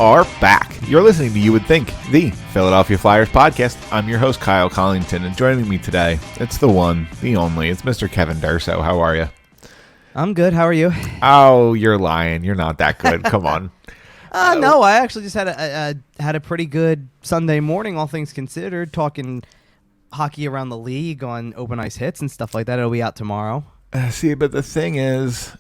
are back. You're listening to You Would Think, the Philadelphia Flyers podcast. I'm your host, Kyle Collington, and joining me today, it's the one, the only, it's Mr. Kevin Durso. How are you? I'm good. How are you? Oh, you're lying. You're not that good. Come on. No, I actually just had a pretty good Sunday morning, all things considered, talking hockey around the league on Open Ice Hits and stuff like that. It'll be out tomorrow. See, but the thing is,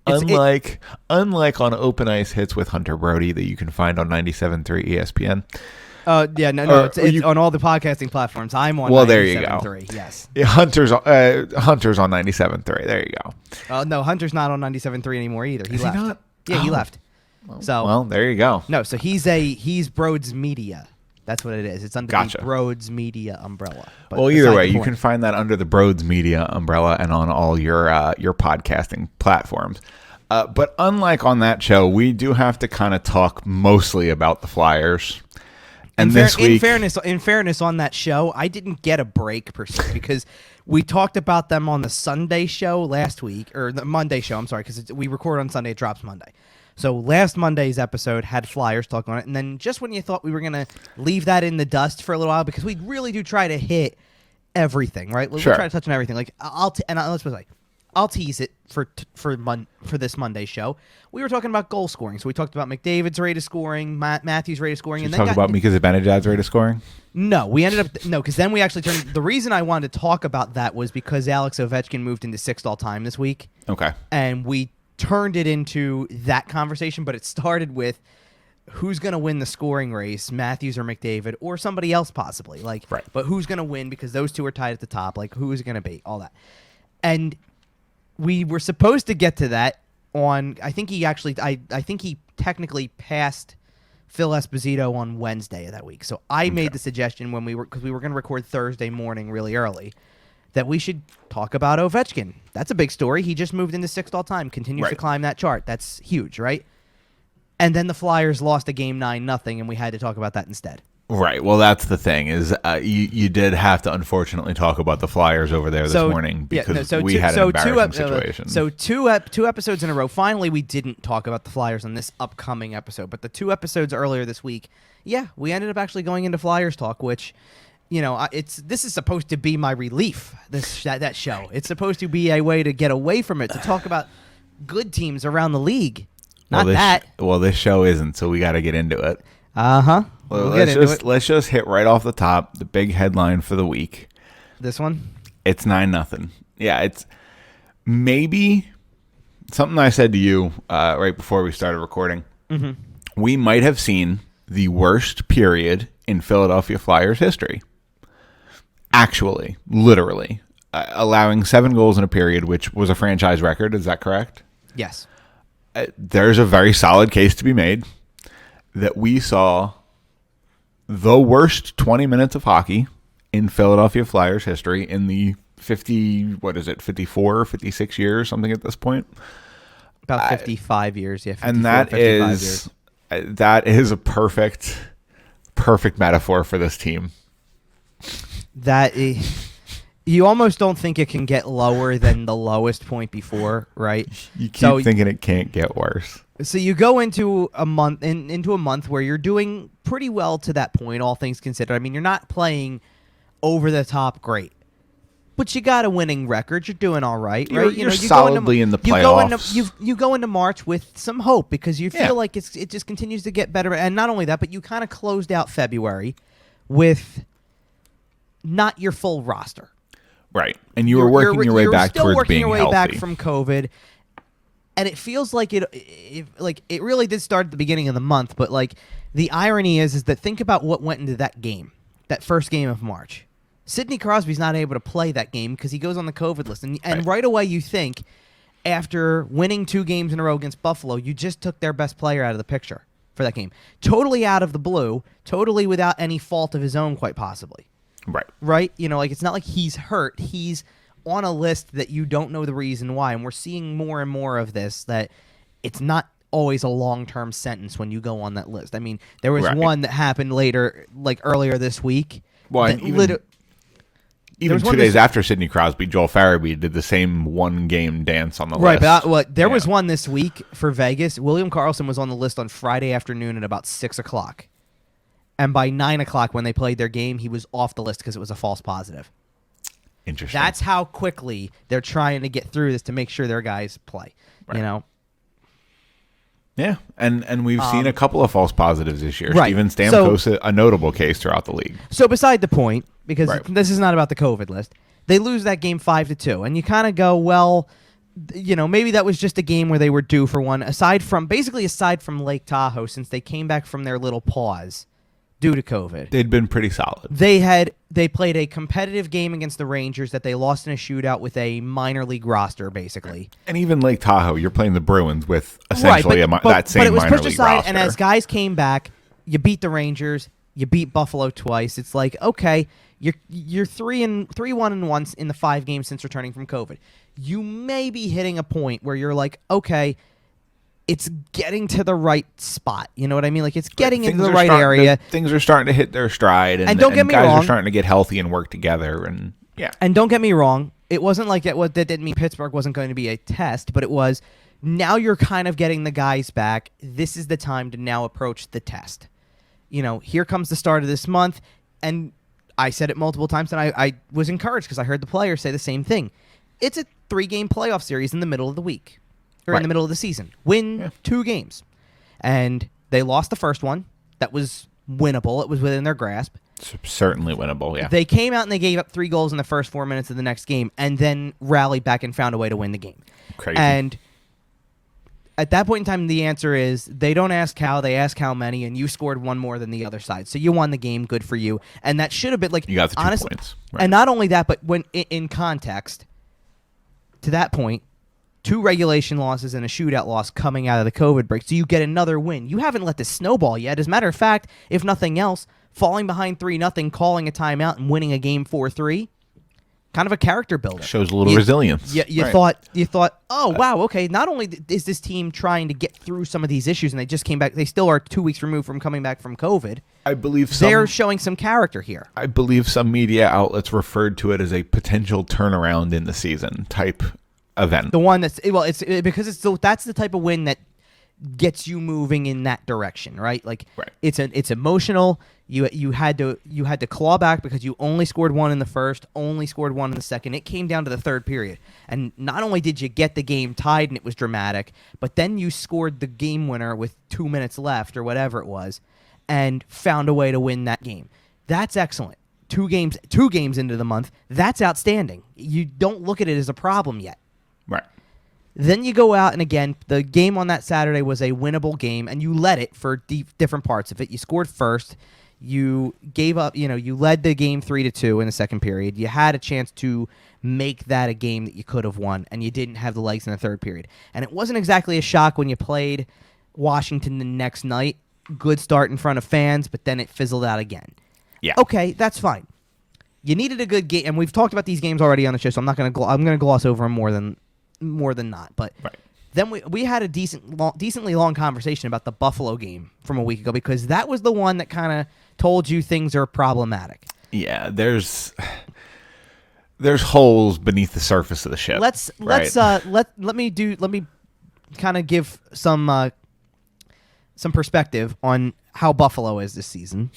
unlike on Open Ice Hits with Hunter Brody that you can find on 97.3 ESPN. It's on all the podcasting platforms. I'm on 97.3. Well, there you go. Yes. Yeah, Hunter's on 97.3. There you go. No, Hunter's not on 97.3 anymore either. He left. He not? Yeah, he left. Well, there you go. No, so he's Broads Media. That's what it is. It's under the Broads Media umbrella. But well, either way, you can find that under the Broads Media umbrella and on all your podcasting platforms. But unlike on that show, we do have to kind of talk mostly about the Flyers. And this week, in fairness, on that show, I didn't get a break per se because we talked about them on the Sunday show last week, or the Monday show. I'm sorry, because we record on Sunday, it drops Monday. So last Monday's episode had Flyers talk on it, and then just when you thought we were going to leave that in the dust for a little while, because we really do try to hit everything, right? We try to touch on everything. Like I'll tease it for this Monday show. We were talking about goal scoring, so we talked about McDavid's rate of scoring, Matthews' rate of scoring, and then talk about Mika Zibanejad's rate of scoring. No, we ended up because then we actually turned. The reason I wanted to talk about that was because Alex Ovechkin moved into 6th all time this week. Okay, and we turned it into that conversation, but it started with who's going to win the scoring race, Matthews or McDavid, or somebody else possibly. Right. But who's going to win because those two are tied at the top. Like, who is it going to be? All that. And we were supposed to get to that on, I think he technically passed Phil Esposito on Wednesday of that week. So I made the suggestion because we were going to record Thursday morning really early, that we should talk about Ovechkin. That's a big story. He just moved into 6th all time, continues to climb that chart. That's huge, right? And then the Flyers lost a game 9-0, and we had to talk about that instead. Right. Well, that's the thing is you did have to unfortunately talk about the Flyers over there this morning because we had an embarrassing situation. So two episodes in a row. Finally, we didn't talk about the Flyers on this upcoming episode, but the 2 episodes earlier this week, we ended up actually going into Flyers talk, which. This is supposed to be my relief. That show. It's supposed to be a way to get away from it, to talk about good teams around the league. This show isn't, so we got to get into it. Well, let's just hit right off the top the big headline for the week. This one? It's 9-0. Yeah, it's maybe something I said to you right before we started recording. Mm-hmm. We might have seen the worst period in Philadelphia Flyers history. Actually, literally, allowing 7 goals in a period, which was a franchise record. Is that correct? Yes. There's a very solid case to be made that we saw the worst 20 minutes of hockey in Philadelphia Flyers history in the 54, 56 years, something at this point. About 55 years, yeah. 54, and that is a perfect metaphor for this team. You almost don't think it can get lower than the lowest point before, right? You keep thinking it can't get worse. So you go into a month where you're doing pretty well to that point, all things considered. I mean, you're not playing over the top great, but you got a winning record. You're doing all right, right? You're solidly in the playoffs. You go into March with some hope because you feel like it just continues to get better. And not only that, but you kind of closed out February with not your full roster. Right. And you were working your way back towards being healthy. You're still working your way back from COVID. And it feels like it really did start at the beginning of the month, but like the irony is that think about what went into that game, that first game of March. Sidney Crosby's not able to play that game because he goes on the COVID list. And right away you think, after winning 2 games in a row against Buffalo, you just took their best player out of the picture for that game. Totally out of the blue, totally without any fault of his own, quite possibly. Right? It's not like he's hurt. He's on a list that you don't know the reason why. And we're seeing more and more of this, that it's not always a long-term sentence when you go on that list. I mean, there was one that happened earlier this week. Well, even 2 days after Sidney Crosby, Joel Farabee did the same one-game dance on the list. Right, but there was one this week for Vegas. William Karlsson was on the list on Friday afternoon at about 6 o'clock. And by 9 o'clock when they played their game, he was off the list because it was a false positive. Interesting. That's how quickly they're trying to get through this to make sure their guys play. Right. You know? Yeah, and we've seen a couple of false positives this year. Right. Steven Stamkos, a notable case throughout the league. So beside the point, because this is not about the COVID list, they lose that game 5-2, and you kind of go, well, you know, maybe that was just a game where they were due for one. Aside from Lake Tahoe, since they came back from their little pause due to COVID, they'd been pretty solid. They played a competitive game against the Rangers that they lost in a shootout with a minor league roster, basically. And even Lake Tahoe, you're playing the Bruins with essentially that same minor league roster. But it was pushed aside, and as guys came back, you beat the Rangers, you beat Buffalo twice. It's like, okay, you're 3-1 in the 5 games since returning from COVID. You may be hitting a point where you're like, okay, it's getting to the right spot. You know what I mean? Like, it's getting into the right area. Things are starting to hit their stride, and don't get me guys wrong, are starting to get healthy and work together. And yeah. And don't get me wrong, it wasn't like that didn't mean Pittsburgh wasn't going to be a test, but it was, now you're kind of getting the guys back. This is the time to now approach the test. You know, here comes the start of this month, and I said it multiple times, and I was encouraged because I heard the players say the same thing. It's a 3-game playoff series in the middle of the week. Or in the middle of the season. Win 2 games. And they lost the first one. That was winnable. It was within their grasp. Certainly winnable, yeah. They came out and they gave up 3 goals in the first 4 minutes of the next game and then rallied back and found a way to win the game. Crazy. And at that point in time, the answer is they don't ask how, they ask how many, and you scored 1 more than the other side. So you won the game, good for you. And that should have been like... You got the 2 points. Right. And not only that, but when in context, to that point, 2 regulation losses and a shootout loss coming out of the COVID break. So you get another win. You haven't let this snowball yet. As a matter of fact, if nothing else, falling behind 3-0, calling a timeout, and winning a game 4-3, kind of a character builder. Shows a little resilience. You thought, oh, wow, okay, not only is this team trying to get through some of these issues, and they just came back, they still are 2 weeks removed from coming back from COVID. I believe they're showing some character here. I believe some media outlets referred to it as a potential turnaround in the season type event. The one that's because that's the type of win that gets you moving in that direction, right? Like it's emotional. You had to claw back because you only scored 1 in the first, only scored 1 in the second. It came down to the third period, and not only did you get the game tied and it was dramatic, but then you scored the game winner with 2 minutes left or whatever it was, and found a way to win that game. That's excellent. 2 games into the month. That's outstanding. You don't look at it as a problem yet. Right. Then you go out, and again, the game on that Saturday was a winnable game, and you led it for different parts of it. You scored first. You gave up, you led the game 3-2 in the second period. You had a chance to make that a game that you could have won, and you didn't have the legs in the third period. And it wasn't exactly a shock when you played Washington the next night. Good start in front of fans, but then it fizzled out again. Yeah. Okay, that's fine. You needed a good game, and we've talked about these games already on the show, so I'm going to gloss over them more than not. But then we had a decently long conversation about the Buffalo game from a week ago, because that was the one that kind of told you things are problematic. Yeah, there's holes beneath the surface of the ship. Let me kind of give some perspective on how Buffalo is this season,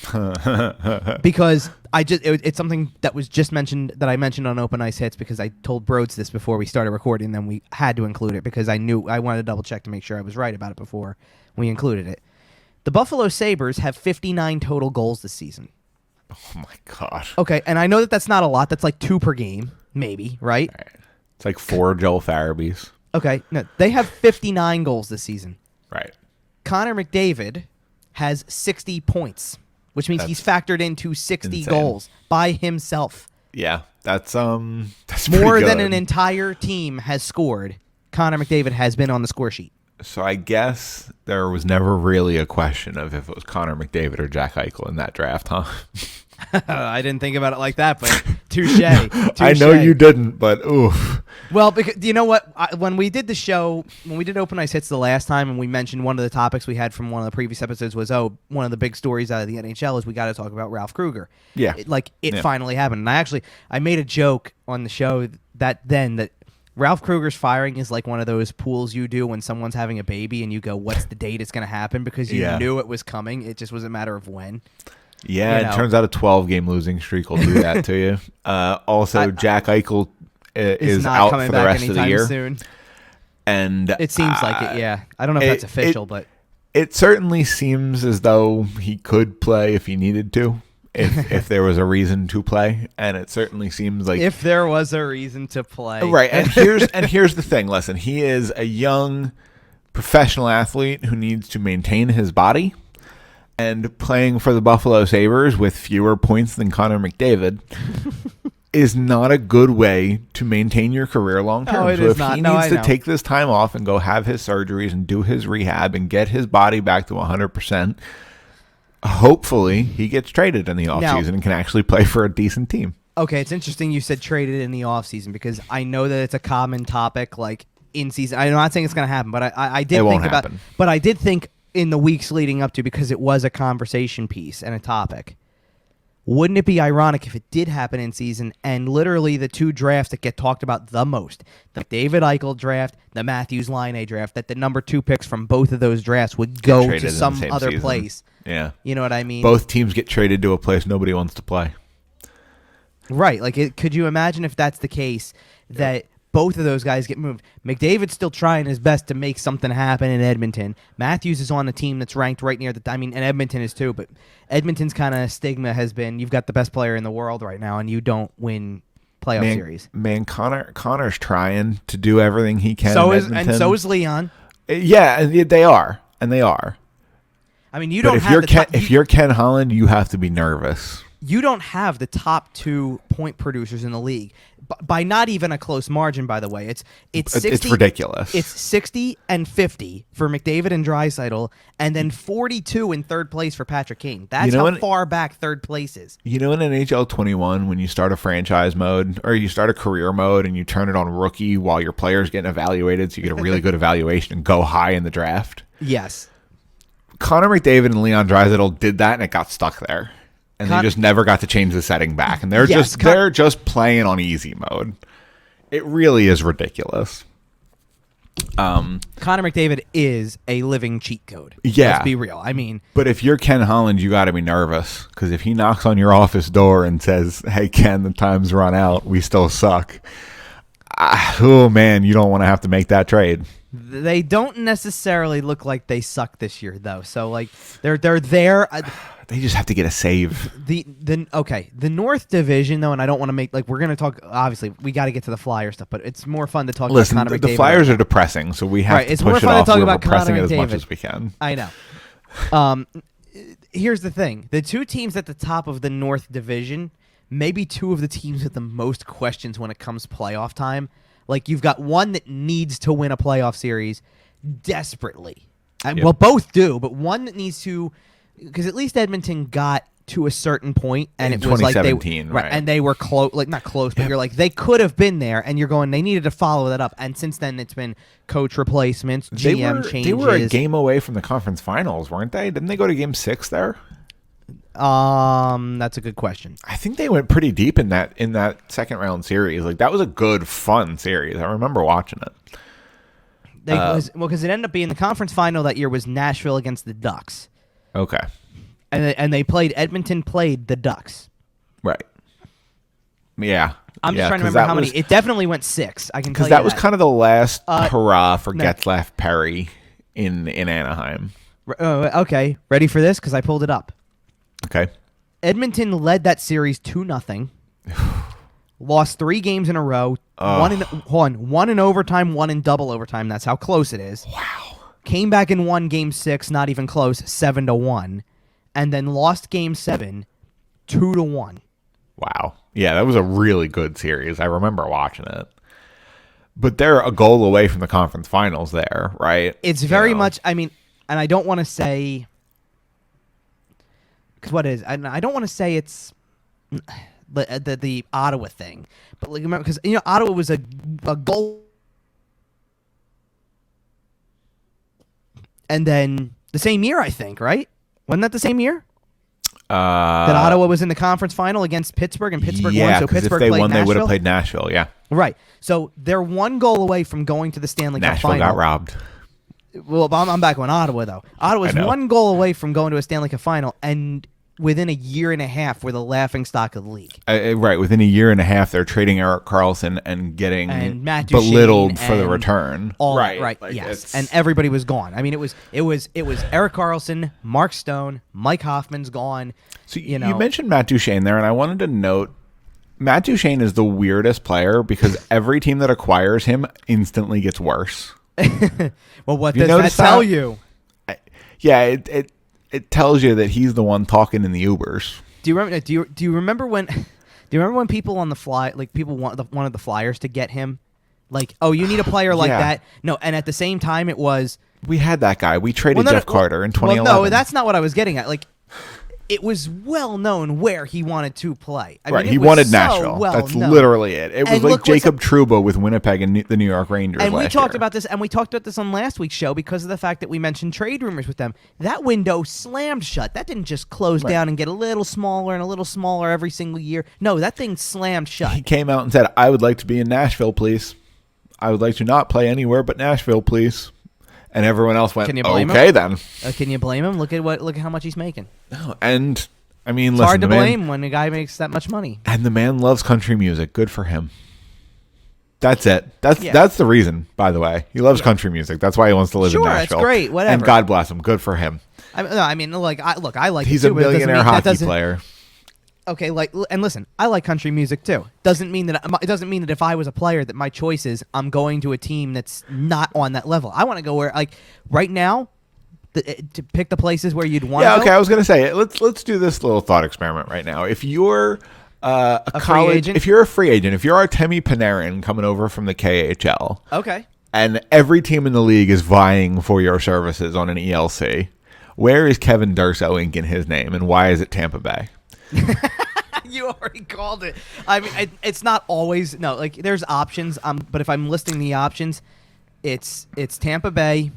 because it's something that was just mentioned, that I mentioned on Open Ice Hits, because I told Broads this before we started recording, then we had to include it because I wanted to double check to make sure I was right about it before we included it. The Buffalo Sabres have 59 total goals this season. Oh my God. Okay, and I know that that's not a lot. That's like 2 per game, maybe, right? It's like 4 Joel Farabees. Okay, no, they have 59 goals this season. Right. Connor McDavid has 60 points, which means he's factored into 60 goals by himself. Yeah, that's more than an entire team has scored. Connor McDavid has been on the score sheet. So I guess there was never really a question of if it was Connor McDavid or Jack Eichel in that draft, huh? I didn't think about it like that, but touche. I know you didn't, but oof. Well, because you know what? When we did the show, when we did Open Ice Hits the last time, and we mentioned one of the topics we had from one of the previous episodes was, one of the big stories out of the NHL is we got to talk about Ralph Kruger. Yeah. It finally happened. And I made a joke on the show that Ralph Kruger's firing is like one of those pools you do when someone's having a baby and you go, what's the date it's going to happen? Because you knew it was coming. It just was a matter of when. Yeah, it turns out a 12-game losing streak will do that to you. Also, Jack Eichel is not out coming for the back rest of the anytime year. soon. And it seems like it, yeah. I don't know if that's official, but it certainly seems as though he could play if he needed to, if there was a reason to play. And it certainly seems like if there was a reason to play, right. And here's the thing. Listen, he is a young professional athlete who needs to maintain his body. And playing for the Buffalo Sabres with fewer points than Connor McDavid is not a good way to maintain your career long term. No, it so is if not. he No, needs I to know. take this time off and go have his surgeries and do his rehab and get his body back to 100%, hopefully he gets traded in the offseason and can actually play for a decent team. Okay, it's interesting you said traded in the offseason because I know that it's a common topic like in season. I'm not saying it's going to happen, but I did think about it. But I did think in the weeks leading up to, because it was a conversation piece and a topic, wouldn't it be ironic if it did happen in season and literally the two drafts that get talked about the most, the David Eichel draft, the Matthews Line draft, that the number 2 picks from both of those drafts would go to some other place? Yeah. You know what I mean? Both teams get traded to a place nobody wants to play. Right. Like, could you imagine if that's the case, that both of those guys get moved? McDavid's still trying his best to make something happen in Edmonton. Matthews is on a team that's ranked right near and Edmonton is too, but Edmonton's kind of stigma has been you've got the best player in the world right now and you don't win playoff series. Man, Connor's trying to do everything he can. So is Leon. Yeah, they are. I mean, if you're Ken Holland, you have to be nervous. You don't have the top 2 point producers in the league by not even a close margin. By the way, it's 60, it's ridiculous. It's 60 and 50 for McDavid and Draisaitl, and then 42 in third place for Patrick Kane. That's how far back third place is. You know, in NHL 21, when you start a franchise mode or you start a career mode and you turn it on rookie while your player's getting evaluated, so you get a really good evaluation and go high in the draft. Yes, Connor McDavid and Leon Draisaitl did that, and it got stuck there. And they just never got to change the setting back. And they're just playing on easy mode. It really is ridiculous. Connor McDavid is a living cheat code. Yeah. Let's be real. I mean, but if you're Ken Holland, you got to be nervous. Because if he knocks on your office door and says, hey, Ken, the time's run out, we still suck. Oh, man, you don't want to have to make that trade. They don't necessarily look like they suck this year, though. So, like, they're there. They just have to get a save. The North Division, though, and I don't want to make, like, we're going to talk, obviously, we got to get to the Flyer stuff, but it's more fun to talk about Connor McDavid. The Flyers are depressing, so we have to it's push more it fun off. to talk We're about pressing Connor it as much McDavid. as we can. I know. Here's the thing. The 2 teams at the top of the North Division, maybe 2 of the teams with the most questions when it comes to playoff time. Like, you've got one that needs to win a playoff series desperately. Yep. Well, both do, but one that needs to, because at least Edmonton got to a certain point, and in it was like they right, and they were close, like not close, but you're like they could have been there, and you're going they needed to follow that up, and since then it's been coach replacements, GM changes. They were a game away from the conference finals, weren't they? Didn't they go to game 6 there? That's a good question. I think they went pretty deep in that second round series. Like that was a good, fun series. I remember watching it. Because it ended up being the conference final that year was Nashville against the Ducks. Okay. And they played Edmonton played the Ducks. Right. Yeah. I'm just trying to remember how many. It definitely went 6. I can tell you that was kind of the last hurrah for no. Getzlaf Perry in Anaheim. Okay. Ready for this? Because I pulled it up. Okay. Edmonton led that series 2-0. Lost 3 games in a row. One in overtime, 1 in double overtime. That's how close it is. Wow. Came back and won game 6, not even close, 7-1. And then lost game 7, 2-1. Wow. Yeah, that was a really good series. I remember watching it. But they're a goal away from the conference finals there, right? It's very much, I mean, and I don't want to say, because what is, I don't want to say it's, the Ottawa thing. But like, remember, because Ottawa was a goal, and then the same year, I think, right? Wasn't that the same year? That Ottawa was in the conference final against Pittsburgh, and Pittsburgh won. So Pittsburgh if they played won, Nashville. they would have played Nashville. Yeah, right. So they're one goal away from going to the Stanley Cup final. Nashville got robbed. Well, I'm back on Ottawa though. Ottawa's one goal away from going to a Stanley Cup final, and within a year and a half, we're the laughingstock of the league. Right, within a year and a half, they're trading Erik Karlsson and getting Matt belittled for the return. All right, like yes, and everybody was gone. I mean, it was Erik Karlsson, Mark Stone, Mike Hoffman's gone. So you mentioned Matt Duchene there, and I wanted to note Matt Duchene is the weirdest player because every team that acquires him instantly gets worse. Well, what does that tell you? Yeah, it tells you that he's the one talking in the Ubers. Do you remember? Do you remember when? Do you remember when people on the fly, like people wanted the Flyers to get him? Like, oh, you need a player like that. No, and at the same time, it was we had that guy. We traded Jeff Carter in 2011. Well, no, that's not what I was getting at. Like, it was well known where he wanted to play. I mean, he wanted Nashville. That's literally it. It was like Jacob Trouba with Winnipeg and the New York Rangers. And we talked about this, and we talked about this on last week's show because of the fact that we mentioned trade rumors with them. That window slammed shut. That didn't just close down and get a little smaller and a little smaller every single year. No, that thing slammed shut. He came out and said, "I would like to be in Nashville, please. I would like to not play anywhere but Nashville, please." And everyone else went, "Okay, then." Can you blame him? Look at how much he's making. No, and I mean, it's hard to blame when a guy makes that much money. And the man loves country music. Good for him. That's it. That's the reason. By the way, he loves country music. That's why he wants to live in Nashville. That's great. Whatever. And God bless him. Good for him. I mean, I like. He's it too, a billionaire hockey player. Okay, and listen, I like country music too. It doesn't mean that if I was a player that my choice is I'm going to a team that's not on that level. I want to go where, like, right now, to pick the places where you'd want to go. Yeah, okay, I was going to say, let's do this little thought experiment right now. If you're a college, if you're a free agent, if you're Artemi Panarin coming over from the KHL, okay, and every team in the league is vying for your services on an ELC, where is Kevin Durso inking his name, and why is it Tampa Bay? You already called it. I mean, it's not always like there's options. But if I'm listing the options, it's Tampa Bay.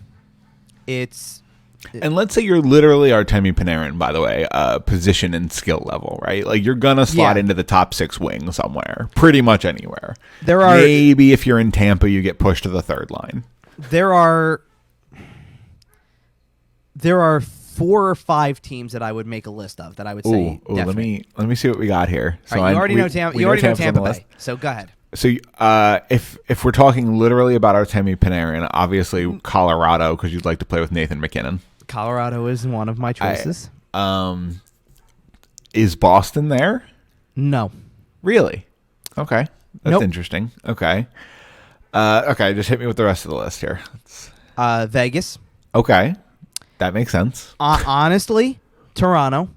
And let's say you're literally Artemi Panarin, by the way, position and skill level, right? Like you're gonna slot into the top 6 wing somewhere, pretty much anywhere. Maybe if you're in Tampa, you get pushed to the third line. There are 4 or 5 teams that I would make a list of that I would say. Ooh, let me see what we got here. So you already know Tampa Bay. So go ahead. So if we're talking literally about Artemi Panarin, obviously Colorado because you'd like to play with Nathan McKinnon. Colorado is one of my choices. Is Boston there? No. Really? Okay, that's interesting. Okay. Okay, just hit me with the rest of the list here. Vegas. Okay. That makes sense. Honestly, Toronto.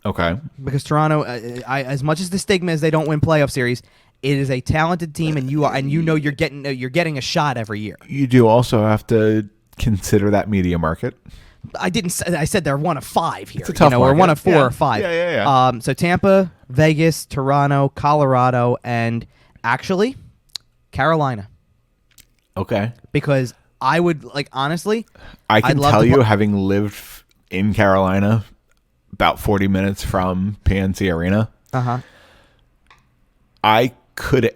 Okay. Because Toronto, as much as the stigma is they don't win playoff series, it is a talented team, and you're getting a shot every year. You do also have to consider that media market. I said they're one of 5 here. It's a tough market. Or one of 4 or 5. Yeah. So Tampa, Vegas, Toronto, Colorado, and actually Carolina. Okay. Because I would honestly. I can tell you, having lived in Carolina, about 40 minutes from PNC Arena. I could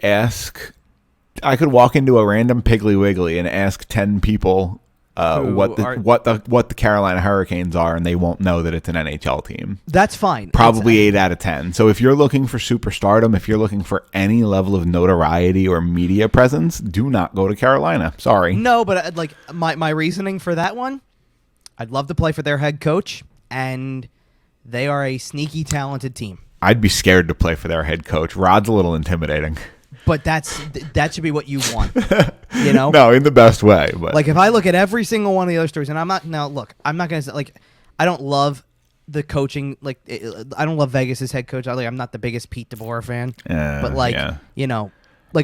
walk into a random Piggly Wiggly and ask 10 people what the Carolina Hurricanes are, and they won't know that it's an NHL team. That's fine. Probably 8 out of 10. So if you're looking for superstardom, if you're looking for any level of notoriety or media presence, do not go to Carolina. Sorry. No, but my reasoning for that one, I'd love to play for their head coach, and they are a sneaky talented team. I'd be scared to play for their head coach. Rod's a little intimidating. But that should be what you want, No, in the best way. But if I look at every single one of the other stories, and I'm not going to say I don't love the coaching. I don't love Vegas's head coach. I'm not the biggest Pete DeBoer fan, but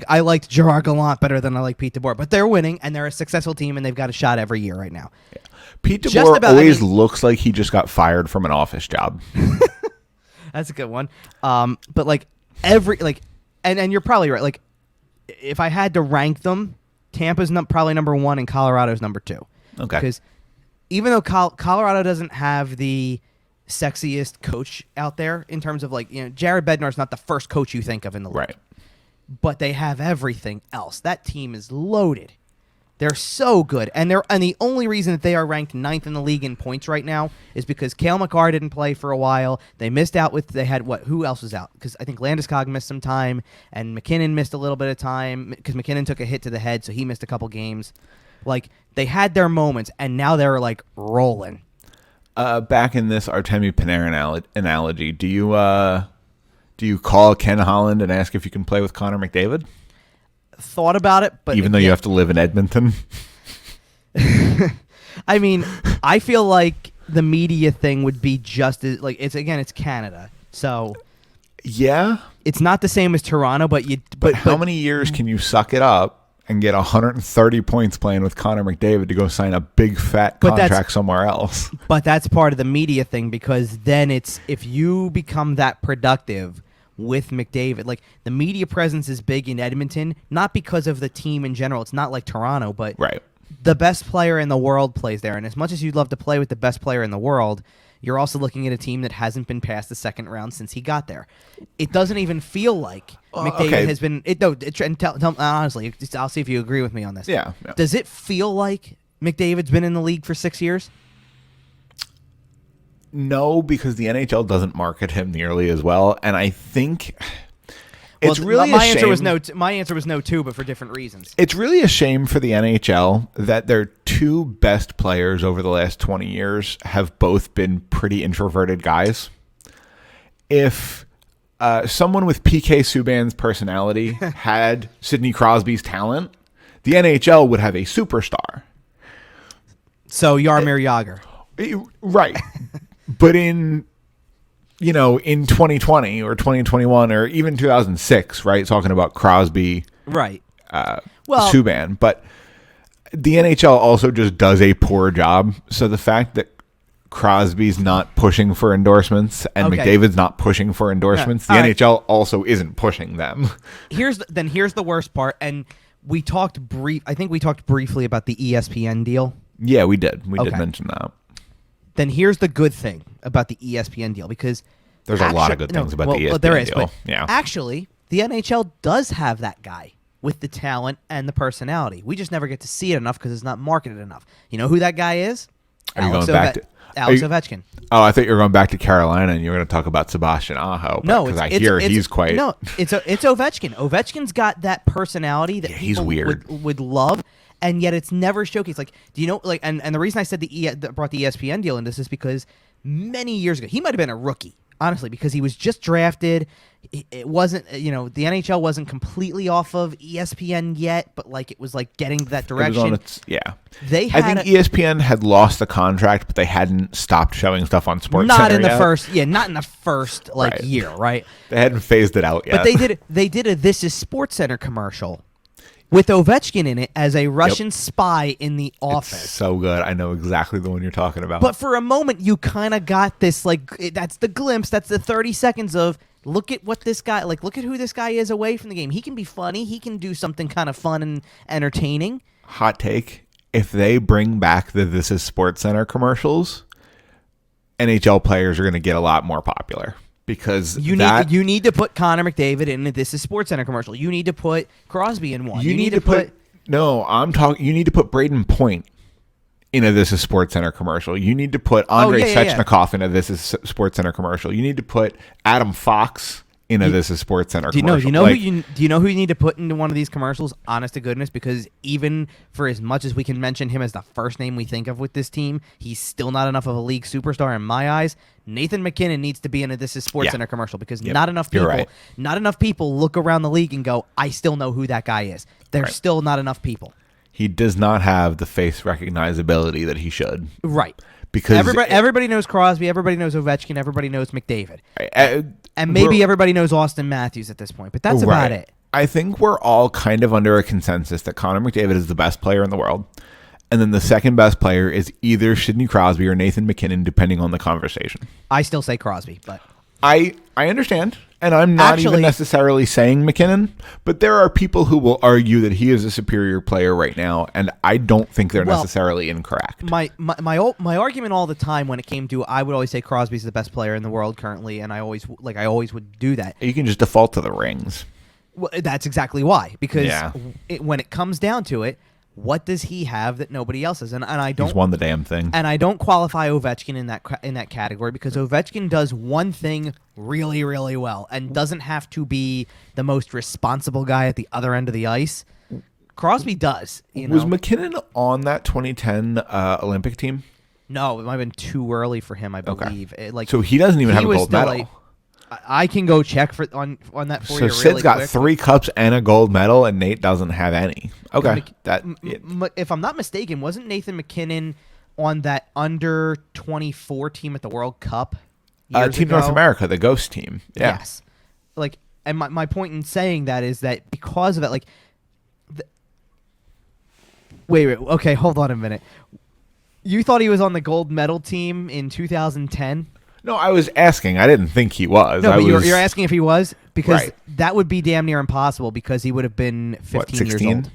I liked Gerard Gallant better than I like Pete DeBoer. But they're winning, and they're a successful team, and they've got a shot every year right now. Yeah. Pete DeBoer always looks like he just got fired from an office job. That's a good one. But And you're probably right. Like, if I had to rank them, Tampa's probably number 1 and Colorado's number 2. Okay. Because even though Colorado doesn't have the sexiest coach out there in terms of Jared Bednar's not the first coach you think of in the league. Right. But they have everything else. That team is loaded. They're so good. And the only reason that they are ranked 9th in the league in points right now is because Cale Makar didn't play for a while. They missed out who else was out? Because I think Landeskog missed some time, and McKinnon missed a little bit of time because McKinnon took a hit to the head, so he missed a couple games. They had their moments, and now they're rolling. Back in this Artemi Panarin analogy, do you call Ken Holland and ask if you can play with Connor McDavid? Thought about it, but even though you have to live in Edmonton. I mean, I feel like the media thing would be just as it's Canada, so yeah, it's not the same as Toronto. But how many years can you suck it up and get 130 points playing with Connor McDavid to go sign a big fat contract somewhere else? But that's part of the media thing, because then it's if you become that productive with McDavid, the media presence is big in Edmonton, not because of the team in general. It's not like Toronto, but right. The best player in the world plays there. And as much as you'd love to play with the best player in the world, you're also looking at a team that hasn't been past the second round since he got there. It doesn't even feel like McDavid has been. Tell honestly, I'll see if you agree with me on this. Yeah. Does it feel like McDavid's been in the league for 6 years? No, because the NHL doesn't market him nearly as well, and I think it's really my a answer shame. was no. My answer was no too, but for different reasons. It's really a shame for the NHL that their 2 best players over the last 20 years have both been pretty introverted guys. If someone with PK Subban's personality had Sidney Crosby's talent, the NHL would have a superstar. So Jaromir Jagr. Right. But in 2020 or 2021 or even 2006, right, talking about Crosby, right, Subban, but the NHL also just does a poor job. So the fact that Crosby's not pushing for endorsements and McDavid's not pushing for endorsements, the NHL also isn't pushing them. Here's the worst part, and I think we talked briefly about the ESPN deal. Yeah, we did. We did mention that. Then here's the good thing about the ESPN deal, because there's a lot of good things about the ESPN deal. But yeah. Actually, the NHL does have that guy with the talent and the personality. We just never get to see it enough because it's not marketed enough. You know who that guy is? Alex Ovechkin. Oh, I thought you were going back to Carolina and you were going to talk about Sebastian Aho. No, because I hear he's quite. No, it's Ovechkin. Ovechkin's got that personality that he's people weird. would love. And yet it's never showcased. Do you know? And the reason I said brought the ESPN deal into this is because many years ago he might have been a rookie, honestly, because he was just drafted. It wasn't, the NHL wasn't completely off of ESPN yet, but it was getting that direction. I think ESPN had lost the contract, but they hadn't stopped showing stuff on SportsCenter. Not in the first right. year, right? They hadn't phased it out yet. But they did a This Is SportsCenter commercial with Ovechkin in it as a Russian spy in the office. It's so good. I know exactly the one you're talking about. But for a moment, you kind of got this, that's the glimpse, that's the 30 seconds of, look at what this guy, look at who this guy is away from the game. He can be funny. He can do something kind of fun and entertaining. Hot take. If they bring back the This Is SportsCenter commercials, NHL players are going to get a lot more popular. Because you need to put Connor McDavid in a This Is SportsCenter commercial. You need to put Crosby in one. You need to put you need to put Braden Point in a This Is SportsCenter commercial. You need to put Andrei Svechnikov in a This Is SportsCenter commercial. You need to put Adam Fox in a This Is SportsCenter commercial. Do you know who you need to put into one of these commercials? Honest to goodness, because even for as much as we can mention him as the first name we think of with this team, he's still not enough of a league superstar in my eyes. Nathan McKinnon needs to be in a This Is SportsCenter commercial because not enough people look around the league and go, I still know who that guy is. There's still not enough people. He does not have the face recognizability that he should. Right. Because everybody knows Crosby, everybody knows Ovechkin, everybody knows McDavid. And maybe everybody knows Austin Matthews at this point, but that's about it. I think we're all kind of under a consensus that Connor McDavid is the best player in the world. And then the second best player is either Sidney Crosby or Nathan McKinnon, depending on the conversation. I still say Crosby, but I understand, and I'm not even necessarily saying McKinnon, but there are people who will argue that he is a superior player right now, and I don't think they're necessarily incorrect. My argument all the time when it came to, I would always say Crosby's the best player in the world currently, and I always would do that. You can just default to the rings. Well, that's exactly why, because when it comes down to it, what does he have that nobody else has? And I don't. He's won the damn thing. And I don't qualify Ovechkin in that category because Ovechkin does one thing really, really well and doesn't have to be the most responsible guy at the other end of the ice. Crosby does. Was McKinnon on that 2010 Olympic team? No, it might have been too early for him, I believe. Okay. So he doesn't even have a gold medal. I can go check on that for you. So Sid's got 3 cups and a gold medal, and Nate doesn't have any. Okay, if I'm not mistaken, wasn't Nathan McKinnon on that under 24 team at the World Cup? Team North America, the Ghost team. Yeah. Yes. And my point in saying that is that because of that, wait, okay, hold on a minute. You thought he was on the gold medal team in 2010? No, I was asking. I didn't think he was. No, but you're asking if he was? Because that would be damn near impossible because he would have been 15 years old.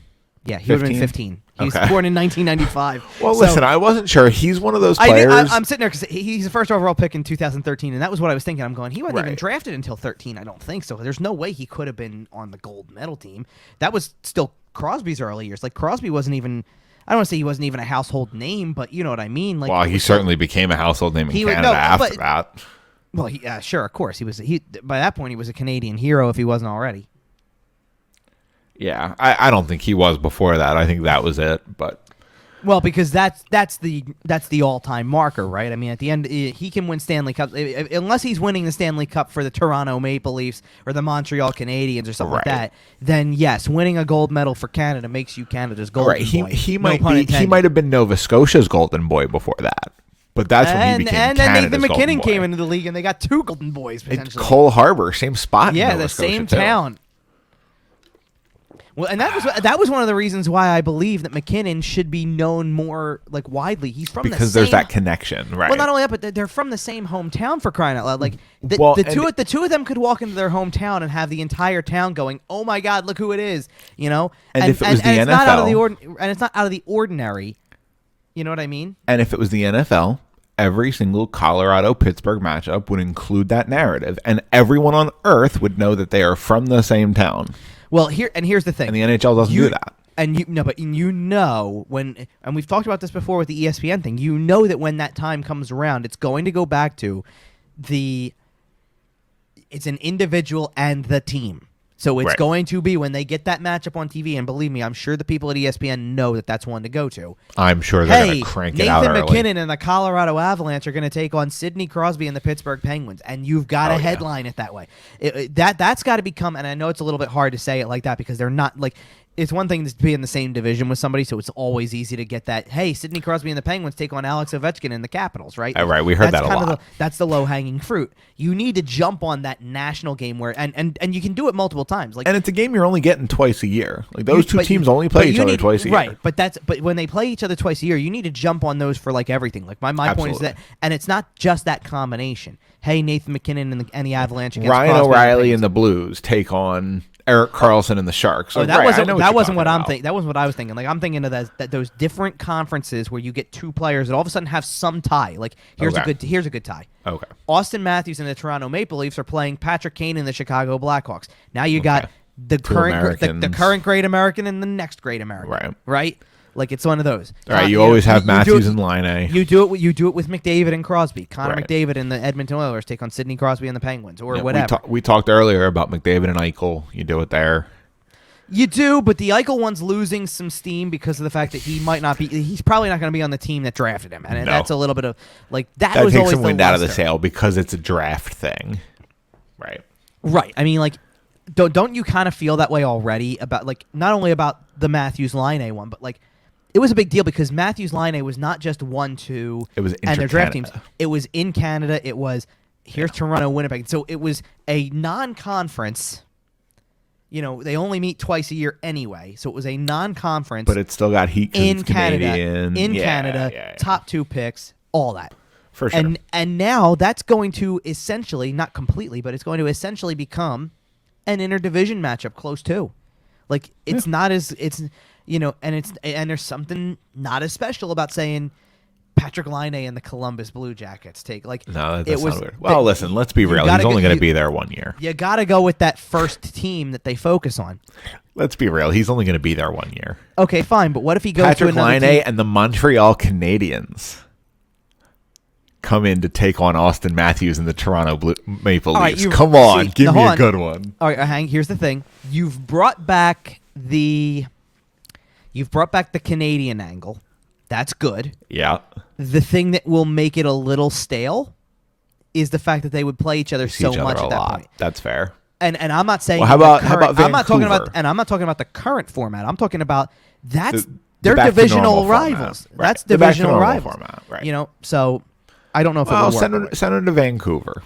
Yeah, he would have been 15. He was born in 1995. Well, listen, I wasn't sure. He's one of those players. I'm sitting there because he's the first overall pick in 2013, and that was what I was thinking. I'm going, he wasn't even drafted until 13, I don't think so. There's no way he could have been on the gold medal team. That was still Crosby's early years. Crosby wasn't even... I don't want to say he wasn't even a household name, but you know what I mean. Well, he certainly became a household name in Canada after that. Well, sure, of course. He by that point he was a Canadian hero if he wasn't already. Yeah, I don't think he was before that. I think that was it, but well, because that's the all-time marker, right? I mean, at the end, he can win Stanley Cups unless he's winning the Stanley Cup for the Toronto Maple Leafs or the Montreal Canadiens or something like that. Then yes, winning a gold medal for Canada makes you Canada's golden boy. He might have been Nova Scotia's golden boy before that, but that's when he became Canada's golden boy. And then Nathan McKinnon came into the league, and they got 2 golden boys potentially. Cole Harbor, same spot. Yeah, in Nova the Scotia same too. town. Well, and that was one of the reasons why I believe that McKinnon should be known more widely. He's from because there's that connection, right? Well, not only that, but they're from the same hometown for crying out loud. The two of them could walk into their hometown and have the entire town going, "Oh my God, look who it is!" And if it was the NFL, it's not out of the and it's not out of the ordinary. You know what I mean? And if it was the NFL, every single Colorado-Pittsburgh matchup would include that narrative, and everyone on earth would know that they are from the same town. Well, here's the thing. And the NHL doesn't do that. And when we've talked about this before with the ESPN thing, that when that time comes around, it's going to go back to it's an individual and the team. So it's going to be when they get that matchup on TV, and believe me, I'm sure the people at ESPN know that that's one to go to. I'm sure they're going to crank it out early. Nathan McKinnon and the Colorado Avalanche are going to take on Sidney Crosby and the Pittsburgh Penguins, and you've got to headline it that way. That's got to become, and I know it's a little bit hard to say it like that because they're not it's one thing to be in the same division with somebody, so it's always easy to get that, hey, Sidney Crosby and the Penguins take on Alex Ovechkin and the Capitals, right? Right, we heard that a lot. That's the low-hanging fruit. You need to jump on that national game where, and you can do it multiple times. And it's a game you're only getting twice a year. Those two teams only play each other twice a year. Right, but when they play each other twice a year, you need to jump on those for everything. My point is that, and it's not just that combination. Hey, Nathan McKinnon and the Avalanche against Ryan Crosby O'Reilly and the Blues take on Erik Karlsson and the Sharks. So that wasn't what I'm thinking. That wasn't what I was thinking. I'm thinking of that those different conferences where you get 2 players that all of a sudden have some tie. Here's a good tie. Okay. Austin Matthews and the Toronto Maple Leafs are playing Patrick Kane and the Chicago Blackhawks. Now you got the current great American and the next great American. Right? It's one of those. All right, you always have Matthews and Line. You do it with McDavid and Crosby. Connor McDavid and the Edmonton Oilers take on Sidney Crosby and the Penguins, or whatever. We talked earlier about McDavid and Eichel. You do it there. You do, but the Eichel one's losing some steam because of the fact that he might not be. He's probably not going to be on the team that drafted him, and that's a little bit of that. That was takes always some wind out of the sail because it's a draft thing, right? Right. I mean, don't you kind of feel that way already about not only about the Matthews Line one, but it was a big deal because Matthews Line was not just 1-2 and their draft teams. It was in Canada. It was here's Toronto, Winnipeg. So it was a non-conference. They only meet twice a year anyway, so it was a non-conference. But it still got heat in Canada. Canadian. Canada, top 2 picks, all that. For sure. And now that's going to essentially, not completely, but it's going to essentially become an interdivision matchup close to. Like it's not as and there's something not as special about saying Patrick Laine and the Columbus Blue Jackets take no, that's not weird. Well, listen, let's be real. He's only going to be there 1 year. You got to go with that first team that they focus on. Let's be real. He's only going to be there 1 year. Okay, fine, but what if he goes Patrick to another Laine team? and the Montreal Canadiens come in to take on Austin Matthews and the Toronto Maple Leafs. Come on, give me a good one. All right, Hank, here's the thing. You've brought back the Canadian angle. That's good. Yeah. The thing that will make it a little stale is the fact that they would play each other so much at that point. That's fair. And I'm not saying how about Vancouver? I'm not talking about the current format. I'm talking about they're the divisional rivals. Right. That's divisional rivals. Format. Right. So I don't know if it will work. Send him to Vancouver.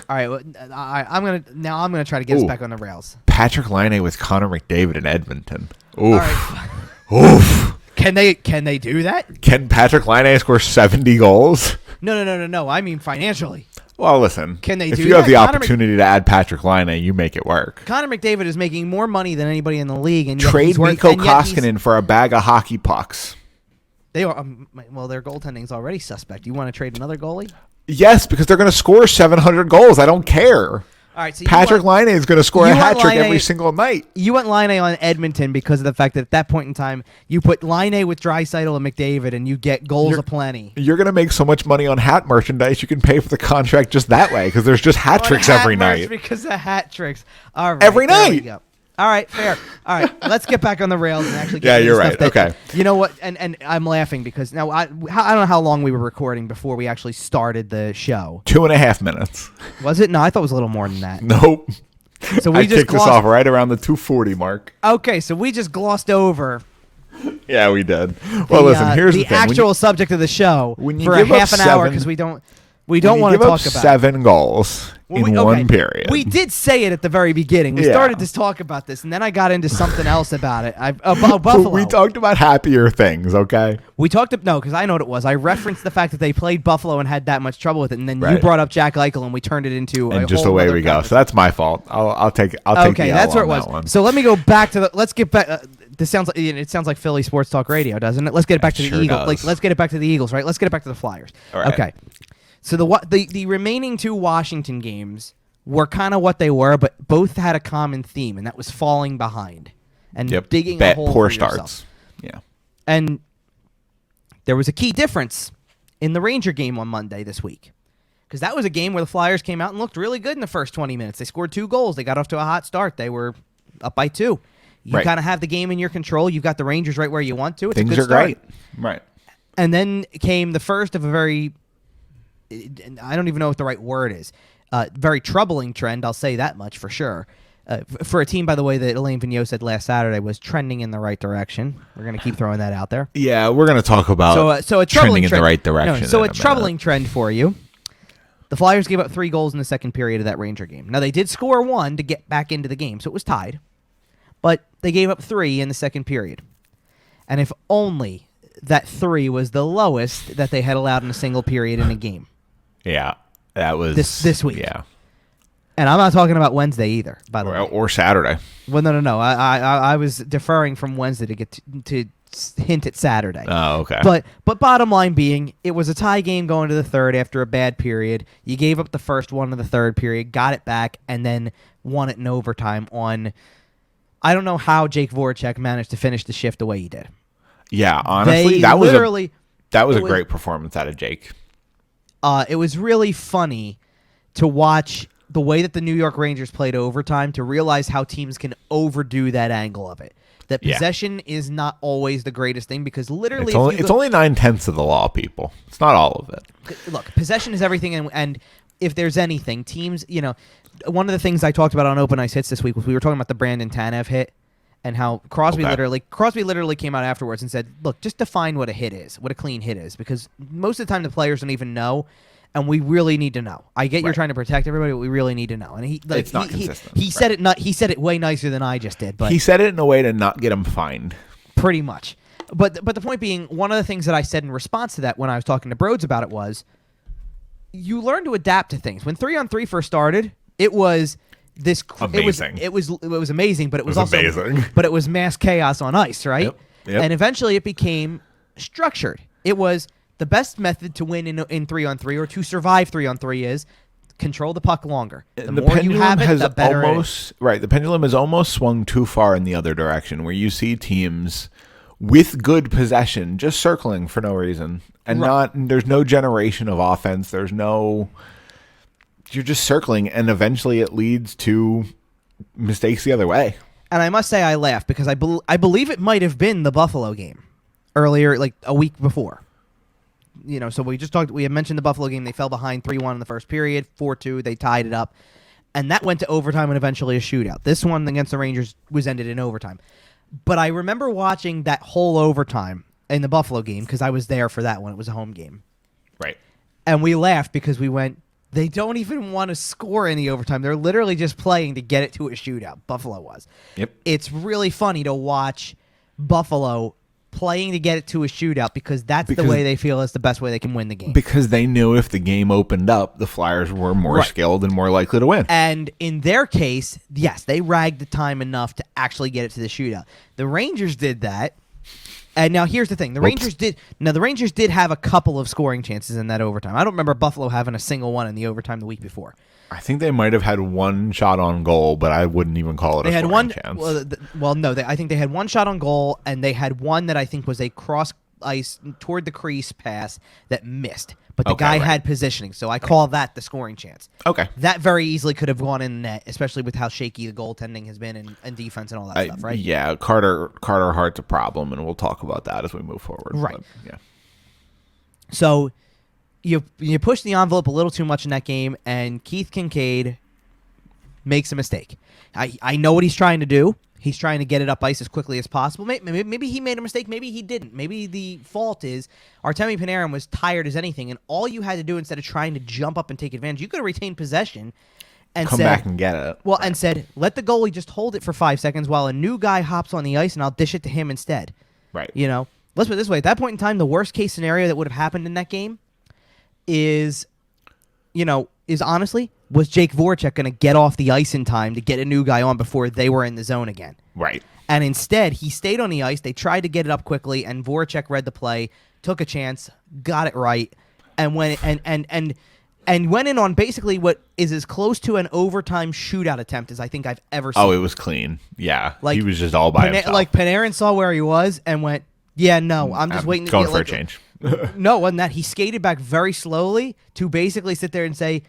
All right, well, I'm gonna try to get us back on the rails. Patrick Laine with Connor McDavid in Edmonton. Oof. All right. Oof. Can they do that? Can Patrick Laine score 70 goals? No. I mean financially. Well, listen. Can they if do you that? have the opportunity to add Patrick Laine, you make it work. Connor McDavid is making more money than anybody in the league, and trade Mikko Koskinen for a bag of hockey pucks. They are their goaltending's already suspect. You want to trade another goalie? Yes, because they're going to score 700 goals. I don't care. All right, so Patrick Laine is going to score a hat trick every single night. You went Laine on Edmonton because of the fact that at that point in time, you put Laine with Draisaitl and McDavid, and you get goals aplenty. You're going to make so much money on hat merchandise, you can pay for the contract just that way because there's just hat tricks every night. Because of hat tricks. All right, every night. All right, fair. All right, let's get back on the rails and actually get yeah, you're right. Okay. You know what? And I'm laughing because now I don't know how long we were recording before we actually started the show. 2.5 minutes. Was it? No, I thought it was a little more than that. Nope. So we I kicked this off right around the 2:40 mark. Okay, so we just glossed over. Yeah, we did. Well, listen. Here's the thing. Actual subject of the show when you for give a half an hour because we don't want to talk about 7 goals in one period. We did say it at the very beginning. We started to talk about this, and then I got into something else about it. About Buffalo. We talked about happier things, okay? We talked because I know what it was. I referenced the fact that they played Buffalo and had that much trouble with it, and then you brought up Jack Eichel, and we turned it into and just away we go. So that's my fault. I'll take. Okay, that's where it was. So let me go back to the. Let's get back. This sounds like it sounds like Philly sports talk radio, doesn't it? Let's get it back to the Eagles. Let's get it back to the Eagles, right? Let's get it back to the Flyers. All right. Okay. So the remaining 2 Washington games were kind of what they were, but both had a common theme, and that was falling behind and digging a hole poor for starts. yourself. Yeah. And there was a key difference in the Ranger game on Monday this week, because that was a game where the Flyers came out and looked really good in the first 20 minutes. They scored 2 goals. They got off to a hot start. They were up by 2. You kind of have the game in your control. You've got the Rangers right where you want to. It's Things a good are start. great. Right. And then came the first of a very, I don't even know what the right word is, very troubling trend. I'll say that much for sure. For a team, by the way, that Elaine Vigneault said last Saturday was trending in the right direction. We're going to keep throwing that out there. Yeah, we're going to talk about so a troubling trending in the right direction. So a troubling trend for you. The Flyers gave up 3 goals in the second period of that Ranger game. Now, they did score 1 to get back into the game, so it was tied. But they gave up 3 in the second period. And if only that 3 was the lowest that they had allowed in a single period in a game. Yeah, that was this week. Yeah. And I'm not talking about Wednesday either, by the way. Or Saturday. Well, no. I was deferring from Wednesday to get to hint at Saturday. Oh, okay. But bottom line being, it was a tie game going to the third after a bad period. You gave up the first one of the third period, got it back, and then won it in overtime on... I don't know how Jake Voracek managed to finish the shift the way he did. Yeah, honestly, that was a great performance out of Jake. It was really funny to watch the way that the New York Rangers played overtime to realize how teams can overdo that angle of it. That possession is not always the greatest thing because literally... It's only 9/10 of the law, people. It's not all of it. Look, possession is everything, and if there's anything, teams, one of the things I talked about on Open Ice Hits this week was we were talking about the Brandon Tanev hit and how Crosby literally came out afterwards and said, look, just define what a hit is, what a clean hit is, because most of the time the players don't even know, and we really need to know. I get you're trying to protect everybody, but we really need to know. And it's not consistent. He said it he said it way nicer than I just did. But he said it in a way to not get him fined. Pretty much. But the point being, one of the things that I said in response to that when I was talking to Broads about it was, you learn to adapt to things. When 3-on-3 first started, it was this amazing. It was amazing, but it was also amazing. But it was mass chaos on ice, right? Yep. And eventually it became structured. It was the best method to win in 3-on-3 or to survive 3-on-3 is control the puck longer. The more you have it, the better it is. Right. The pendulum has almost swung too far in the other direction, where you see teams with good possession just circling for no reason, and there's no generation of offense. You're just circling, and eventually it leads to mistakes the other way. And I must say I laughed because I believe it might have been the Buffalo game earlier, like a week before. So we had mentioned the Buffalo game. They fell behind 3-1 in the first period, 4-2. They tied it up. And that went to overtime and eventually a shootout. This one against the Rangers was ended in overtime. But I remember watching that whole overtime in the Buffalo game because I was there for that one. It was a home game. Right. And we laughed because we went, they don't even want to score in the overtime. They're literally just playing to get it to a shootout. Buffalo was. Yep. It's really funny to watch Buffalo playing to get it to a shootout because the way they feel is the best way they can win the game. Because they knew if the game opened up, the Flyers were more skilled and more likely to win. And in their case, yes, they ragged the time enough to actually get it to the shootout. The Rangers did that. And now here's the thing. The Rangers did have a couple of scoring chances in that overtime. I don't remember Buffalo having a single one in the overtime the week before. I think they might have had one shot on goal, but I wouldn't even call it a scoring chance. I think they had one shot on goal, and they had one that I think was a cross ice toward the crease pass that missed. But the guy had positioning, so I call that the scoring chance. Okay. That very easily could have gone in net, especially with how shaky the goaltending has been and defense and all that stuff, right? Yeah, Carter Hart's a problem, and we'll talk about that as we move forward. Right. But, yeah. So you push the envelope a little too much in that game, and Keith Kincaid makes a mistake. I know what he's trying to do. He's trying to get it up ice as quickly as possible. Maybe he made a mistake. Maybe he didn't. Maybe the fault is Artemi Panarin was tired as anything, and all you had to do instead of trying to jump up and take advantage, you could have retained possession and come back and get it. Well, and said, let the goalie just hold it for 5 seconds while a new guy hops on the ice, and I'll dish it to him instead. Right. Let's put it this way. At that point in time, the worst case scenario that would have happened in that game is honestly, was Jake Voracek going to get off the ice in time to get a new guy on before they were in the zone again? Right. And instead, he stayed on the ice. They tried to get it up quickly, and Voracek read the play, took a chance, got it right, and went in on basically what is as close to an overtime shootout attempt as I think I've ever seen. Oh, it was clean. Yeah. He was just all by himself. Like Panarin saw where he was and went, yeah, no, I'm just waiting to going get for a change. No, it wasn't that. He skated back very slowly to basically sit there and say,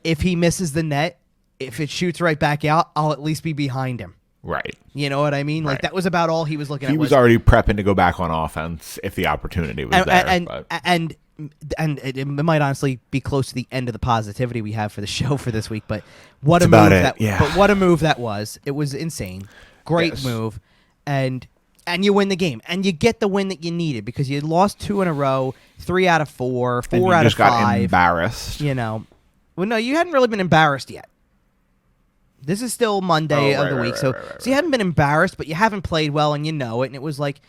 if he misses the net, if it shoots right back out, I'll at least be behind him. Right. You know what I mean? Like, that was about all he was looking at. He was already prepping to go back on offense if the opportunity was there. And it might honestly be close to the end of the positivity we have for the show for this week, but what a move that was. It was insane. Great move. And you win the game. And you get the win that you needed because you had lost 2 in a row, 3 out of 4, 4 out of 5. You just got embarrassed. Well, no, you hadn't really been embarrassed yet. This is still Monday of the week, so you haven't been embarrassed, but you haven't played well, and you know it. And it was like,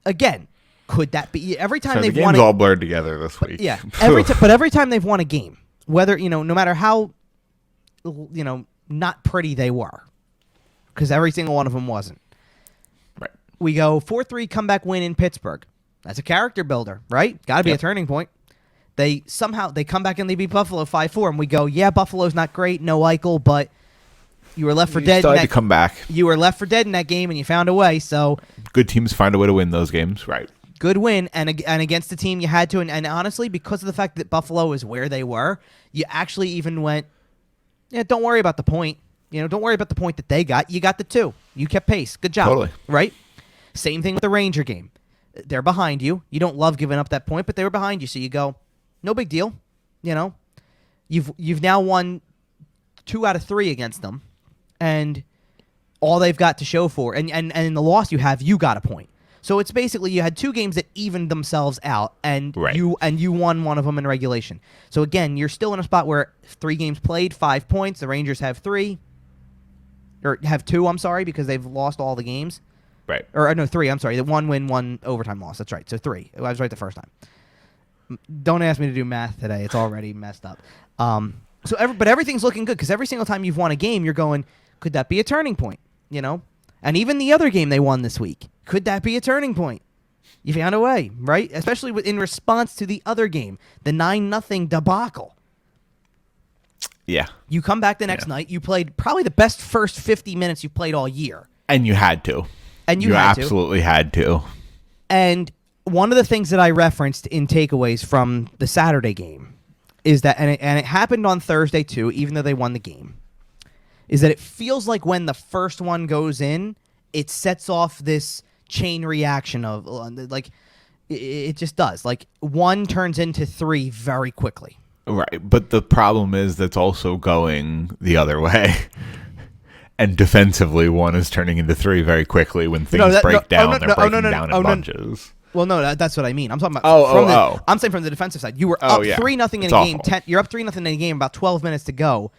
again, could that be every time they've won? The game's all blurred together this week. Yeah, every time they've won a game, whether no matter how not pretty they were, because every single one of them wasn't. Right. We go 4-3 comeback win in Pittsburgh. That's a character builder, right? Got to be a turning point. They come back and they beat Buffalo 5-4, and we go, yeah, Buffalo's not great, no Eichel, but you were left for dead. Still had to come back. You were left for dead in that game, and you found a way. So good teams find a way to win those games, right? Good win, and against the team you had to, and honestly, because of the fact that Buffalo is where they were, you actually even went, yeah, don't worry about the point. Don't worry about the point that they got. You got the 2. You kept pace. Good job. Totally. Right? Same thing with the Ranger game. They're behind you. You don't love giving up that point, but they were behind you, so you go, no big deal. You've now won 2 out of 3 against them, and all they've got to show for, and in the loss you got a point. So it's basically you had 2 games that evened themselves out, and you won one of them in regulation. So again, you're still in a spot where 3 games played, 5 points. The Rangers have 3, or have 2. I'm sorry, because they've lost all the games. Right. Or no, 3. I'm sorry. The 1 win, 1 overtime loss. That's right. So 3. I was right the first time. Don't ask me to do math today. It's already messed up. But everything's looking good because every single time you've won a game, you're going, could that be a turning point? You know? And even the other game they won this week, could that be a turning point? You found a way, right? Especially in response to the other game, the 9-0 debacle. Yeah. You come back the next night, you played probably the best first 50 minutes you've played all year. And you had to. And you had absolutely had to. And one of the things that I referenced in takeaways from the Saturday game is that, and it happened on Thursday too, even though they won the game, is that it feels like when the first one goes in, it sets off this chain reaction of, like, it just does. Like, 1 turns into 3 very quickly. Right, but the problem is that's also going the other way. And defensively, 1 is turning into 3 very quickly when things break down. They're breaking down in bunches. Well, no, that's what I mean. I'm talking about. I'm saying from the defensive side. You were up 3-0 in a game. You're up 3-0 in a game. About 12 minutes to go,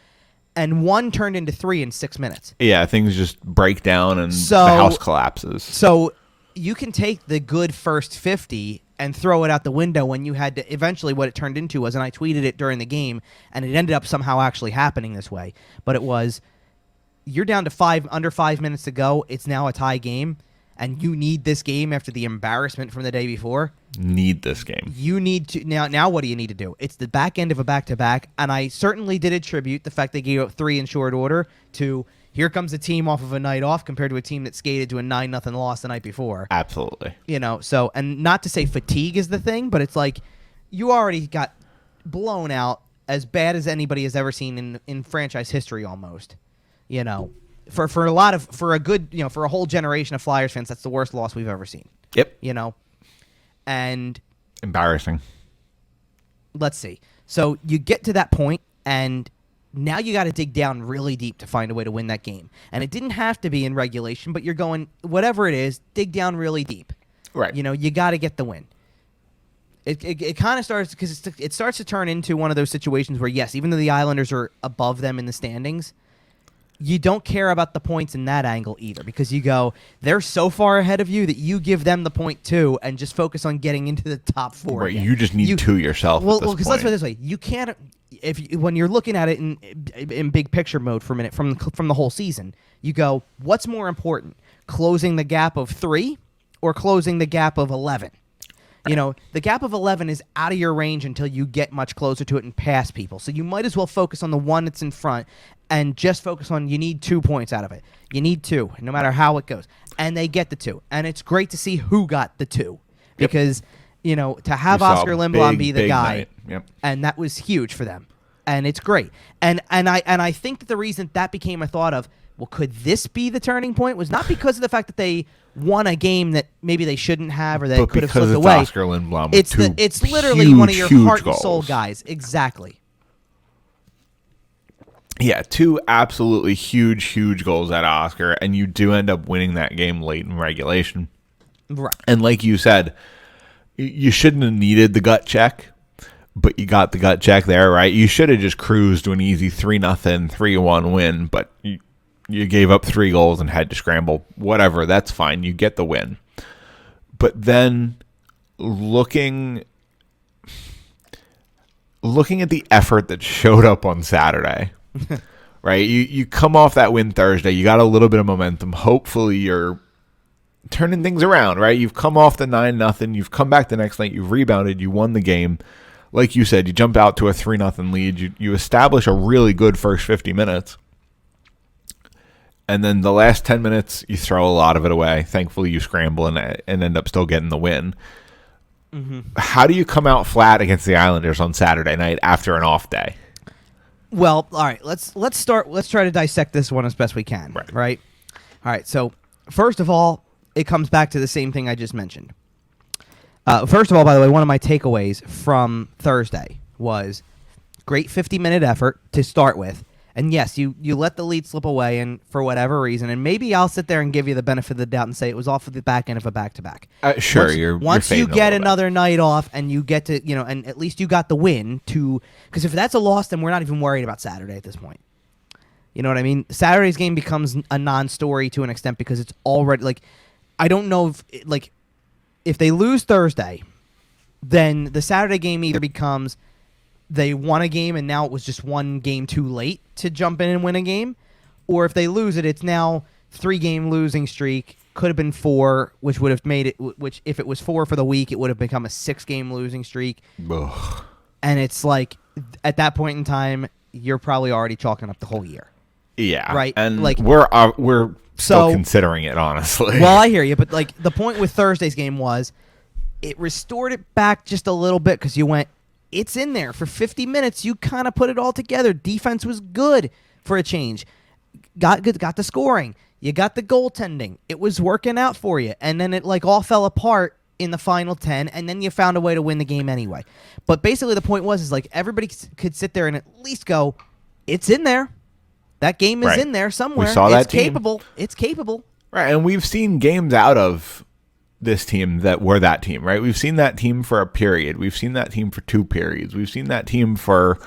and 1 turned into 3 in 6 minutes. Yeah, things just break down and the house collapses. So you can take the good first 50 and throw it out the window when you had to. Eventually, what it turned into was, and I tweeted it during the game, and it ended up somehow actually happening this way. But it was, you're down to under 5 minutes to go. It's now a tie game, and you need this game after the embarrassment from the day before. Need this game. You need to now. What do you need to do? It's the back end of a back-to-back, and I certainly did attribute the fact they gave up 3 in short order to, here comes a team off of a night off compared to a team that skated to a 9-0 loss the night before. Absolutely. You know, so, and not to say fatigue is the thing, but it's like you already got blown out as bad as anybody has ever seen in franchise history almost. You know, for a whole generation of Flyers fans, that's the worst loss we've ever seen. Yep. You know, and embarrassing. Let's see. So you get to that point, and now you got to dig down really deep to find a way to win that game. And it didn't have to be in regulation, but you're going, whatever it is, dig down really deep. Right. You know, you got to get the win. It kind of starts, because it starts to turn into one of those situations where, yes, even though the Islanders are above them in the standings, you don't care about the points in that angle either, because you go, they're so far ahead of you that you give them the point too and just focus on getting into the top 4. Right, you just need 2 yourself. Well, because let's put it this way: you can't, when you're looking at it in big picture mode for a minute from the whole season, you go, what's more important, closing the gap of 3 or closing the gap of 11? You know, the gap of 11 is out of your range until you get much closer to it and pass people. So you might as well focus on the one that's in front and just focus on, you need 2 points out of it. You need 2, no matter how it goes. And they get the 2. And it's great to see who got the 2. Because, you know, to have Oscar Lindblom be the guy, and that was huge for them. And it's great. And I think that the reason that became a thought of, well, could this be the turning point, was not because of the fact that they won a game that maybe they shouldn't have or they could have slipped away. Oscar Lindblom. It's literally one of your heart and soul guys. Exactly. Yeah, 2 absolutely huge goals at Oscar, and you do end up winning that game late in regulation. Right. And like you said, you shouldn't have needed the gut check, but you got the gut check there, right? You should have just cruised to an easy 3-0, 3-1 win, but you gave up 3 goals and had to scramble. Whatever, that's fine. You get the win. But then looking at the effort that showed up on Saturday, right? You come off that win Thursday. You got a little bit of momentum. Hopefully you're turning things around, right? You've come off the 9-0. You've come back the next night. You've rebounded. You won the game. Like you said, you jump out to a 3-0 lead. You establish a really good first 50 minutes. And then the last 10 minutes, you throw a lot of it away. Thankfully, you scramble and end up still getting the win. Mm-hmm. How do you come out flat against the Islanders on Saturday night after an off day? Well, all right. Let's start. Let's try to dissect this one as best we can. Right. All right. So first of all, it comes back to the same thing I just mentioned. First of all, by the way, one of my takeaways from Thursday was great 50-minute effort to start with. And yes, you let the lead slip away, and for whatever reason, and maybe I'll sit there and give you the benefit of the doubt and say it was off of the back end of a back-to-back. Sure, once you get another night off and you get to, and at least you got the win because if that's a loss, then we're not even worried about Saturday at this point. You know what I mean? Saturday's game becomes a non-story to an extent because it's already, I don't know if they lose Thursday, then the Saturday game either becomes they won a game and now it was just one game too late to jump in and win a game, or if they lose it, it's now 3-game losing streak. Could have been 4, which would have made it. Which if it was 4 for the week, it would have become a 6-game losing streak. Ugh. And it's like at that point in time, you're probably already chalking up the whole year. Yeah, right. And like we're still considering it, honestly. Well, I hear you, but like the point with Thursday's game was it restored it back just a little bit because you went, it's in there for 50 minutes. You kind of put it all together. Defense was good for a change. Got the scoring. You got the goaltending. It was working out for you. And then it like all fell apart in the final 10, and then you found a way to win the game anyway. But basically the point was like everybody could sit there and at least go, it's in there. That game is in there somewhere. We saw that team. Capable. It's capable. Right, and we've seen games out of this team that were that team, right? We've seen that team for a period. We've seen that team for 2 periods. We've seen that team for,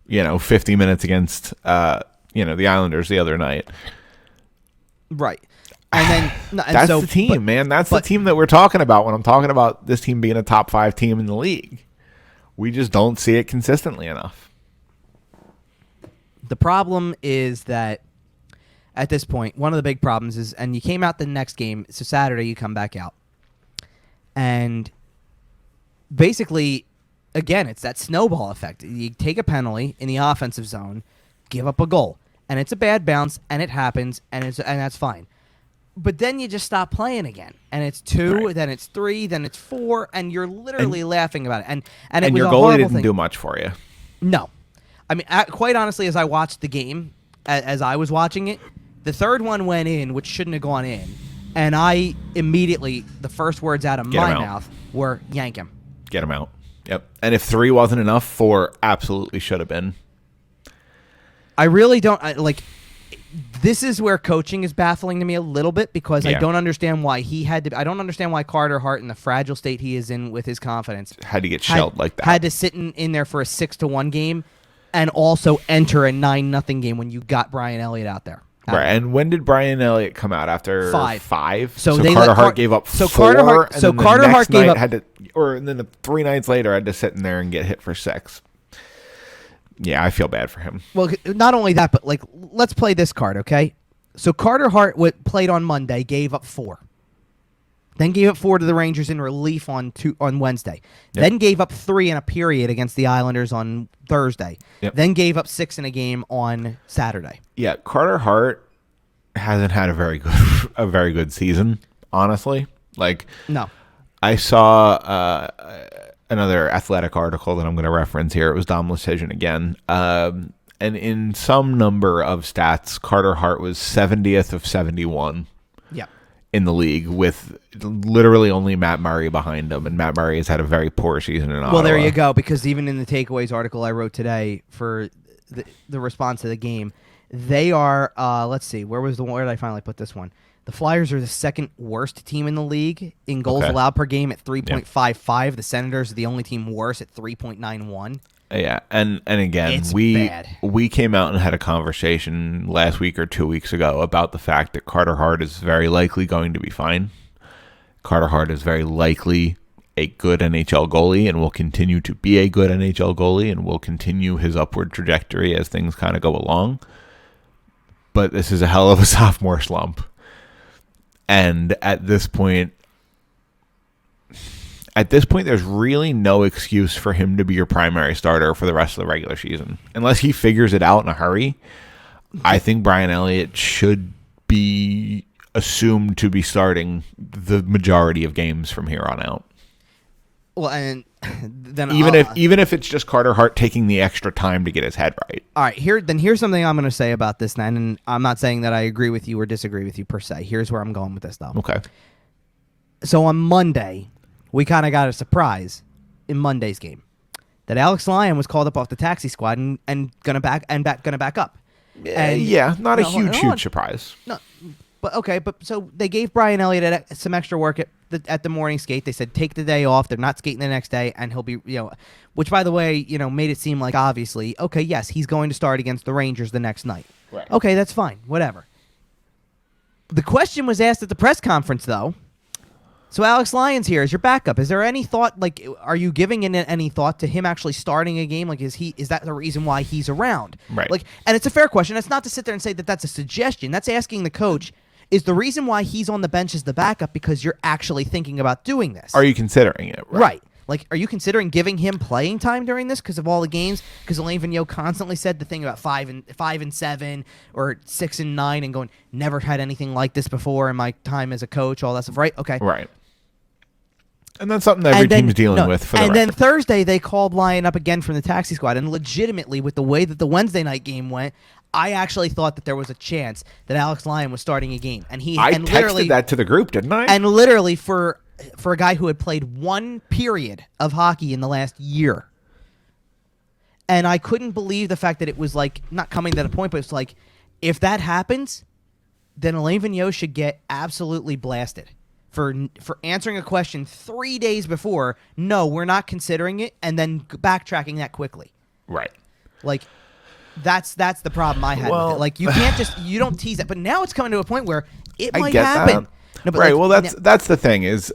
50 minutes against, the Islanders the other night. Right. And then that's the team, man. That's the team that we're talking about when I'm talking about this team being a top 5 team in the league. We just don't see it consistently enough. The problem is that at this point, one of the big problems is, and you came out the next game, so Saturday you come back out. And basically, again, it's that snowball effect. You take a penalty in the offensive zone, give up a goal, and it's a bad bounce, and it happens, and that's fine. But then you just stop playing again, and it's 2, right. Then it's 3, then it's 4, and you're literally laughing about it. And it was your a goalie didn't do much for you. No, I mean, quite honestly, as I watched the game, as I was watching it, the third one went in, which shouldn't have gone in, and I immediately the first words out of my mouth were yank him, get him out. Yep. And if 3 wasn't enough, 4 absolutely should have been. I really don't like. This is where coaching is baffling to me a little bit because I don't understand why he had to. I don't understand why Carter Hart, in the fragile state he is in with his confidence, had to get shelled like that. Had to sit in there for a 6-1 game, and also enter a 9-0 game when you got Brian Elliott out there. Right. And when did Brian Elliott come out? After 5. So Carter Hart gave up 4. Carter Hart gave up, and then 3 nights later had to sit in there and get hit for 6. Yeah, I feel bad for him. Well, not only that, but like, let's play this card, okay? So Carter Hart played on Monday, gave up 4. Then gave up 4 to the Rangers in relief on Wednesday. Yep. Then gave up 3 in a period against the Islanders on Thursday. Yep. Then gave up 6 in a game on Saturday. Yeah, Carter Hart hasn't had a very good season, honestly. Like, no, I saw another Athletic article that I'm going to reference here. It was Dom Lucian again. And in some number of stats, Carter Hart was 70th of 71 in the league with literally only Matt Murray behind him. And Matt Murray has had a very poor season in Ottawa. Well, there you go, because even in the takeaways article I wrote today for the response to the game, they are, let's see, where did I finally put this one? The Flyers are the second worst team in the league in goals allowed per game at 3.55. Yep. The Senators are the only team worse at 3.91. Yeah, and again, it's bad. We came out and had a conversation last week or 2 weeks ago about the fact that Carter Hart is very likely going to be fine. Carter Hart is very likely a good NHL goalie and will continue to be a good NHL goalie and will continue his upward trajectory as things kind of go along. But this is a hell of a sophomore slump. And at this point, there's really no excuse for him to be your primary starter for the rest of the regular season. Unless he figures it out in a hurry, I think Brian Elliott should be assumed to be starting the majority of games from here on out. Well, and then even if it's just Carter Hart taking the extra time to get his head right. All right, here's something I'm going to say about this, then, and I'm not saying that I agree with you or disagree with you per se. Here's where I'm going with this, though. Okay. So on Monday, we kind of got a surprise in Monday's game that Alex Lyon was called up off the taxi squad and gonna back up. And, not a huge surprise. No, but so they gave Brian Elliott some extra work at the morning skate. They said take the day off. They're not skating the next day, and he'll be which by the way made it seem like obviously okay, yes, he's going to start against the Rangers the next night. Right. Okay, that's fine, whatever. The question was asked at the press conference though. So Alex Lyons here is your backup. Is there any thought, like, are you giving any thought to him actually starting a game? Like, is that the reason why he's around? Right. Like, and it's a fair question. It's not to sit there and say that that's a suggestion. That's asking the coach, is the reason why he's on the bench as the backup because you're actually thinking about doing this? Are you considering it? Right. Like, are you considering giving him playing time during this because of all the games? Because Alain Vigneault constantly said the thing about 5-7 or 6-9 and going, never had anything like this before in my time as a coach, all that stuff, right? Okay. Right. And that's something that every team's dealing with. For the then Thursday, they called Lyon up again from the taxi squad. And legitimately, with the way that the Wednesday night game went, I actually thought that there was a chance that Alex Lyon was starting a game. And I texted that to the group, didn't I? And literally, for a guy who had played one period of hockey in the last year. And I couldn't believe the fact that it was like, not coming to the point, but it's like, if that happens, then Alain Vigneault should get absolutely blasted for answering a question 3 days before, no, we're not considering it, and then backtracking that quickly. Right. Like, that's the problem I had with it. Like, you can't you don't tease it. But now it's coming to a point where it might happen. No, right. Like, well, that's the thing is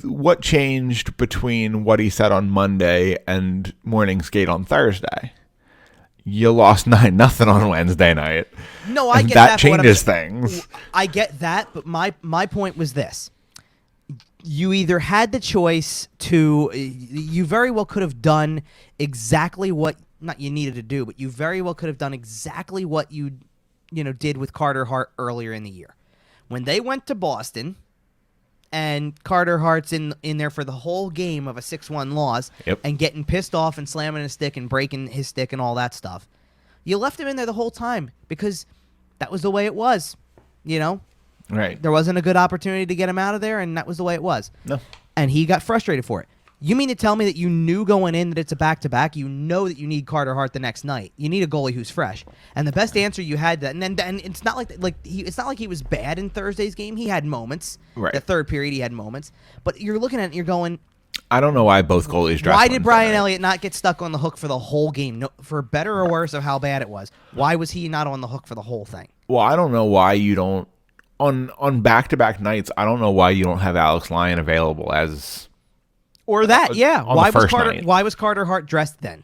what changed between what he said on Monday and morning skate on Thursday. You lost 9-0 on Wednesday night. No, I get that. That changes things. I get that, but my point was this. You either had the choice to, you very well could have done exactly what, not you needed to do, but you very well could have done exactly what you did with Carter Hart earlier in the year. When they went to Boston, and Carter Hart's in there for the whole game of a 6-1 loss, and getting pissed off and slamming his stick and breaking his stick and all that stuff. You left him in there the whole time because that was the way it was, Right. There wasn't a good opportunity to get him out of there, and that was the way it was. No. And he got frustrated for it. You mean to tell me that you knew going in that it's a back-to-back? You know that you need Carter Hart the next night. You need a goalie who's fresh. And the best answer you had, and it's not it's not like he was bad in Thursday's game. He had moments. Right. The third period, he had moments. But you're looking at it and you're going, I don't know why both goalies dropped. Why did Brian Elliott not get stuck on the hook for the whole game? No, for better or worse of how bad it was. Why was he not on the hook for the whole thing? Well, I don't know why you don't on back-to-back nights. I don't know why you don't have Alex Lyon available as. Or that, yeah. Why was Carter Hart dressed then?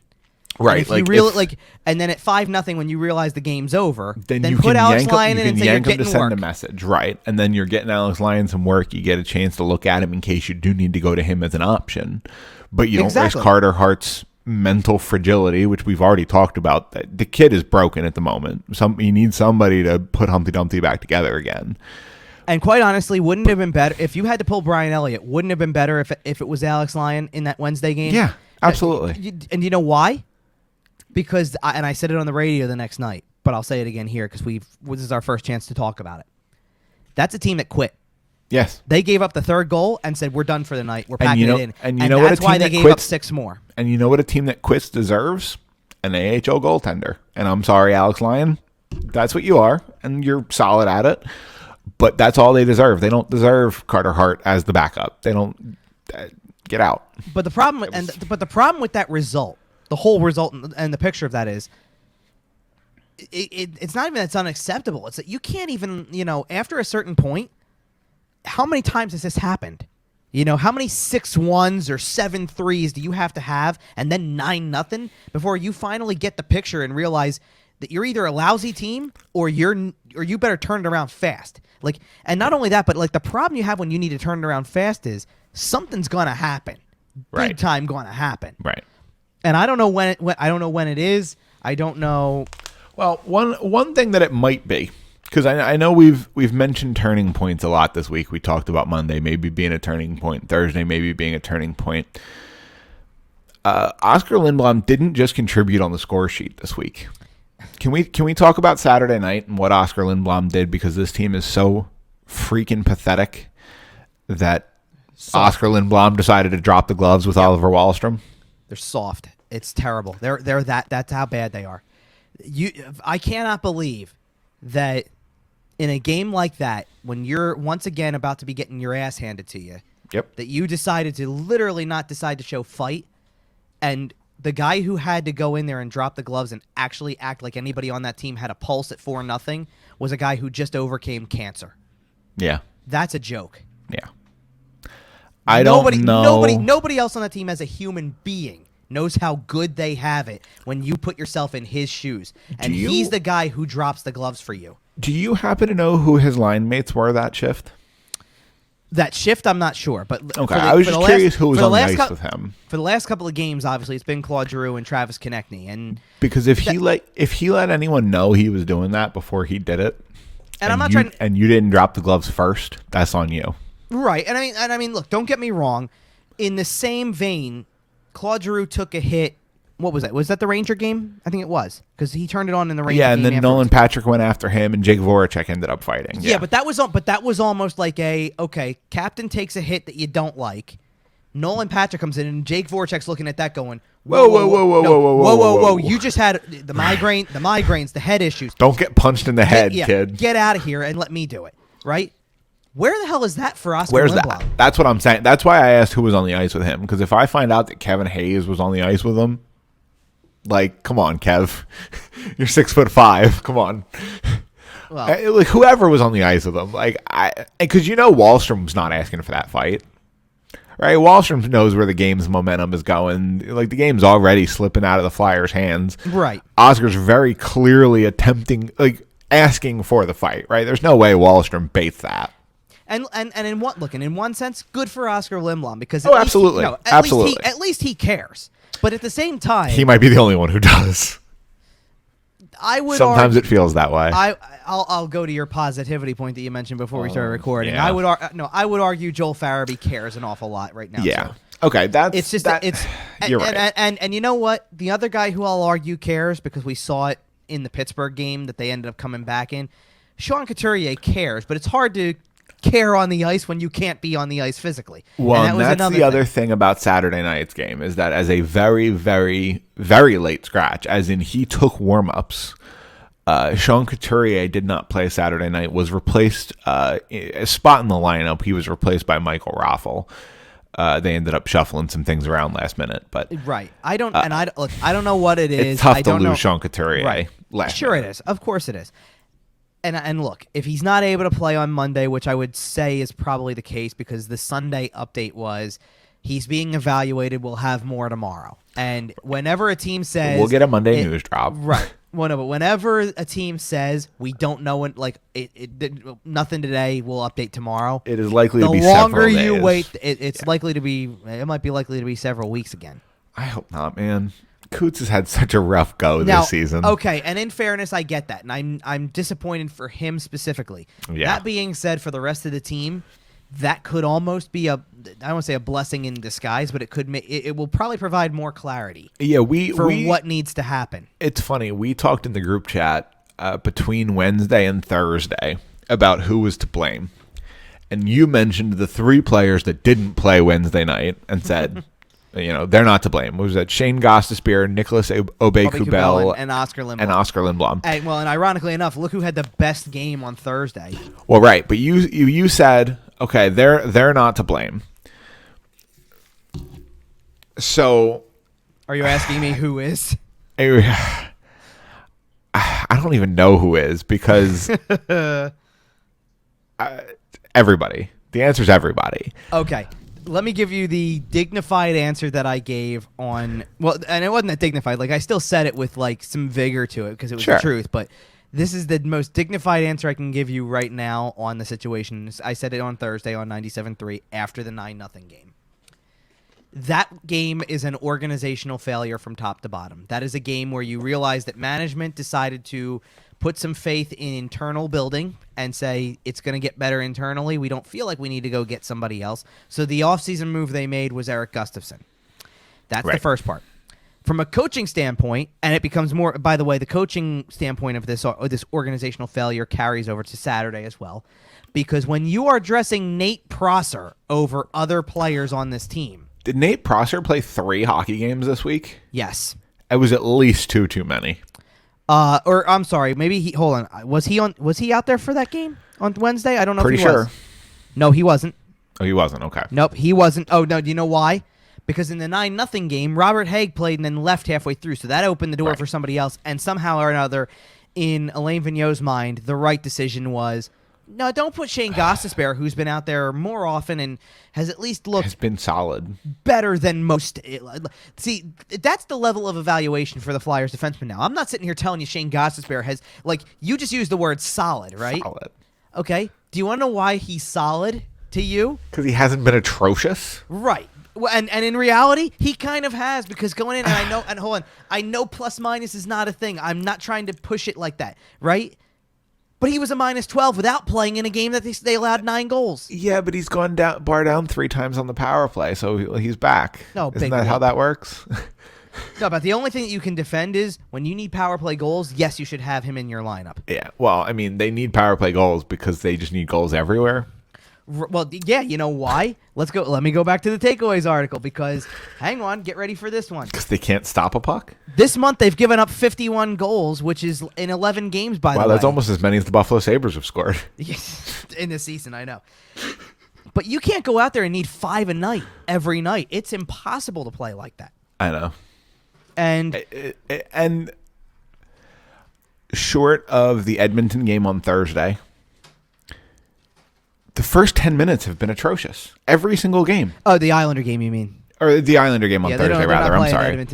Right. And and then at 5-0 when you realize the game's over, then you put can Alex yank Lyon in and say you're yank him getting to send work. a message, right? And then you're getting Alex Lyon some work. You get a chance to look at him in case you do need to go to him as an option, but you don't risk Carter Hart's mental fragility, which we've already talked about. The kid is broken at the moment. You need somebody to put Humpty Dumpty back together again. And quite honestly, wouldn't it have been better if you had to pull Brian Elliott? Wouldn't it have been better if it was Alex Lyon in that Wednesday game? Yeah, absolutely. And you know why? Because I said it on the radio the next night, but I'll say it again here because this is our first chance to talk about it. That's a team that quit. Yes, they gave up the third goal and said we're done for the night. We're packing it in, and that's why they gave up 6 more. And you know what a team that quits deserves? An AHL goaltender. And I'm sorry, Alex Lyon, that's what you are, and you're solid at it. But that's all they deserve. They don't deserve Carter Hart as the backup. They don't get out. But the problem with that result, the whole result and the picture of that is, it's not even that it's unacceptable. It's that you can't even, after a certain point, how many times has this happened? How many 6-1s or 7-3s do you have to have, and then 9-0 before you finally get the picture and realize that you're either a lousy team or you better turn it around fast. And not only that, but the problem you have when you need to turn it around fast is something's gonna happen, big time gonna happen, right? And I don't know when I don't know when it is. I don't know. Well, one thing that it might be, because I know we've mentioned turning points a lot this week. We talked about Monday maybe being a turning point, Thursday maybe being a turning point. Oscar Lindblom didn't just contribute on the score sheet this week. Can we talk about Saturday night and what Oscar Lindblom did, because this team is so freaking pathetic that Oscar Lindblom decided to drop the gloves with Oliver Wahlstrom? They're soft. It's terrible. That's how bad they are. I cannot believe that in a game like that, when you're once again about to be getting your ass handed to you, that you decided to literally not decide to show fight, and the guy who had to go in there and drop the gloves and actually act like anybody on that team had a pulse at 4-0 was a guy who just overcame cancer. Yeah. That's a joke. Yeah. I don't know. Nobody else on that team as a human being knows how good they have it when you put yourself in his shoes. And he's the guy who drops the gloves for you. Do you happen to know who his line mates were that shift? That shift, I'm not sure. But okay, I was just curious who was on the ice with him. For the last couple of games, obviously, it's been Claude Giroux and Travis Konechny. And because if he let anyone know he was doing that before he did it, and you didn't drop the gloves first, that's on you. Right, and I mean, look, don't get me wrong. In the same vein, Claude Giroux took a hit. What was that? Was that the Ranger game? I think it was because he turned it on in the Ranger game. Yeah, and then Nolan Patrick went after him, and Jake Voracek ended up fighting. Yeah, but that was almost like captain takes a hit that you don't like. Nolan Patrick comes in, and Jake Voracek's looking at that, going, whoa! You just had the migraines, the head issues. Don't get punched in the head, kid. Get out of here and let me do it. Right? Where the hell is that for Oscar Where's Lindblom? That? That's what I'm saying. That's why I asked who was on the ice with him. Because if I find out that Kevin Hayes was on the ice with him, like, come on, Kev, you're 6'5". Come on, well, like whoever was on the ice with him, like because Wahlstrom's not asking for that fight, right? Wahlstrom knows where the game's momentum is going. Like the game's already slipping out of the Flyers' hands, right? Oscar's very clearly asking for the fight, right? There's no way Wahlstrom baits that. And in one sense, good for Oscar Lindblom because absolutely, at least he cares. But at the same time, he might be the only one who does. I would sometimes it feels that way. I'll go to your positivity point that you mentioned before we started recording. Yeah. I would argue Joel Farabee cares an awful lot right now. Yeah. So. Okay. You're right. And you know what? The other guy who I'll argue cares because we saw it in the Pittsburgh game that they ended up coming back in. Sean Couturier cares, but it's hard to care on the ice when you can't be on the ice physically. Well, and that's the other thing about Saturday night's game is that as a very, very, very late scratch, as in he took warm-ups, Sean Couturier did not play Saturday night, was replaced, a spot in the lineup, he was replaced by Michael Raffl. They ended up shuffling some things around last minute, but right. I don't know what it is. It's tough to lose Sean Couturier. Right. Sure, it is. Of course, it is. And look, if he's not able to play on Monday, which I would say is probably the case because the Sunday update was he's being evaluated. We'll have more tomorrow. And whenever a team says we'll get a Monday news drop, right? Well, no, but whenever a team says we don't know when, nothing today, we'll update tomorrow. It is likely to be several days. The longer you wait, it might be likely to be several weeks again. I hope not, man. Coots has had such a rough go this season. Okay, and in fairness, I get that, and I'm disappointed for him specifically. Yeah. That being said, for the rest of the team, that could almost be I don't want to say a blessing in disguise, but it will probably provide more clarity. Yeah, what needs to happen. It's funny. We talked in the group chat between Wednesday and Thursday about who was to blame, and you mentioned the three players that didn't play Wednesday night and said. They're not to blame. What was that? Shane Gostisbehere, Nicholas Aube-Kubel, and Oscar Lindblom. And and ironically enough, look who had the best game on Thursday. Well, right, but you said, okay, they're not to blame. So, are you asking me who is? I don't even know who is because everybody. The answer is everybody. Okay. Let me give you the dignified answer that I gave and it wasn't that dignified. Like, I still said it with, some vigor to it because it was the truth, but this is the most dignified answer I can give you right now on the situation. I said it on Thursday on 97.3 after the 9-0 game. That game is an organizational failure from top to bottom. That is a game where you realize that management decided to put some faith in internal building and say it's going to get better internally. We don't feel like we need to go get somebody else. So the offseason move they made was Eric Gustafsson. That's the first part. From a coaching standpoint, and it becomes more, by the way, the coaching standpoint of this organizational failure carries over to Saturday as well. Because when you are dressing Nate Prosser over other players on this team. Did Nate Prosser play 3 hockey games this week? Yes. It was at least too many. Or I'm sorry, maybe hold on. Was he out there for that game on Wednesday? I don't know if he was. No, he wasn't. Oh, he wasn't. Okay. Nope, he wasn't. Oh, no, do you know why? Because in the 9-0 game, Robert Haig played and then left halfway through, so that opened the door for somebody else, and somehow or another, in Alain Vigneault's mind, the right decision was, No, don't put Shane Gostisbehere, who's been out there more often and has at least looked Has been solid. better than most. See, that's the level of evaluation for the Flyers defenseman now. I'm not sitting here telling you Shane Gostisbehere has, like, you just used the word solid, right? Solid. Okay. Do you want to know why he's solid to you? Because he hasn't been atrocious. Right. Well, and in reality, he kind of has, because going in, and I know, and hold on, I know plus minus is not a thing. I'm not trying to push it like that, right? But he was a -12 without playing in a game that they allowed 9 goals. Yeah, but he's gone down 3 times on the power play, so he's back. No, isn't that how that works? No, but the only thing that you can defend is when you need power play goals, yes, you should have him in your lineup. Yeah, well, I mean, they need power play goals because they just need goals everywhere. Well, yeah, you know why? Let me go back to the takeaways article, because, hang on, get ready for this one. Because they can't stop a puck? This month, they've given up 51 goals, which is in 11 games, by the way. Wow, that's almost as many as the Buffalo Sabres have scored. In this season, I know. But you can't go out there and need 5 a night every night. It's impossible to play like that. I know. And short of the Edmonton game on Thursday, the first 10 minutes have been atrocious. Every single game. Oh, the Islander game, you mean? Or the Islander game on Thursday, rather. I'm sorry.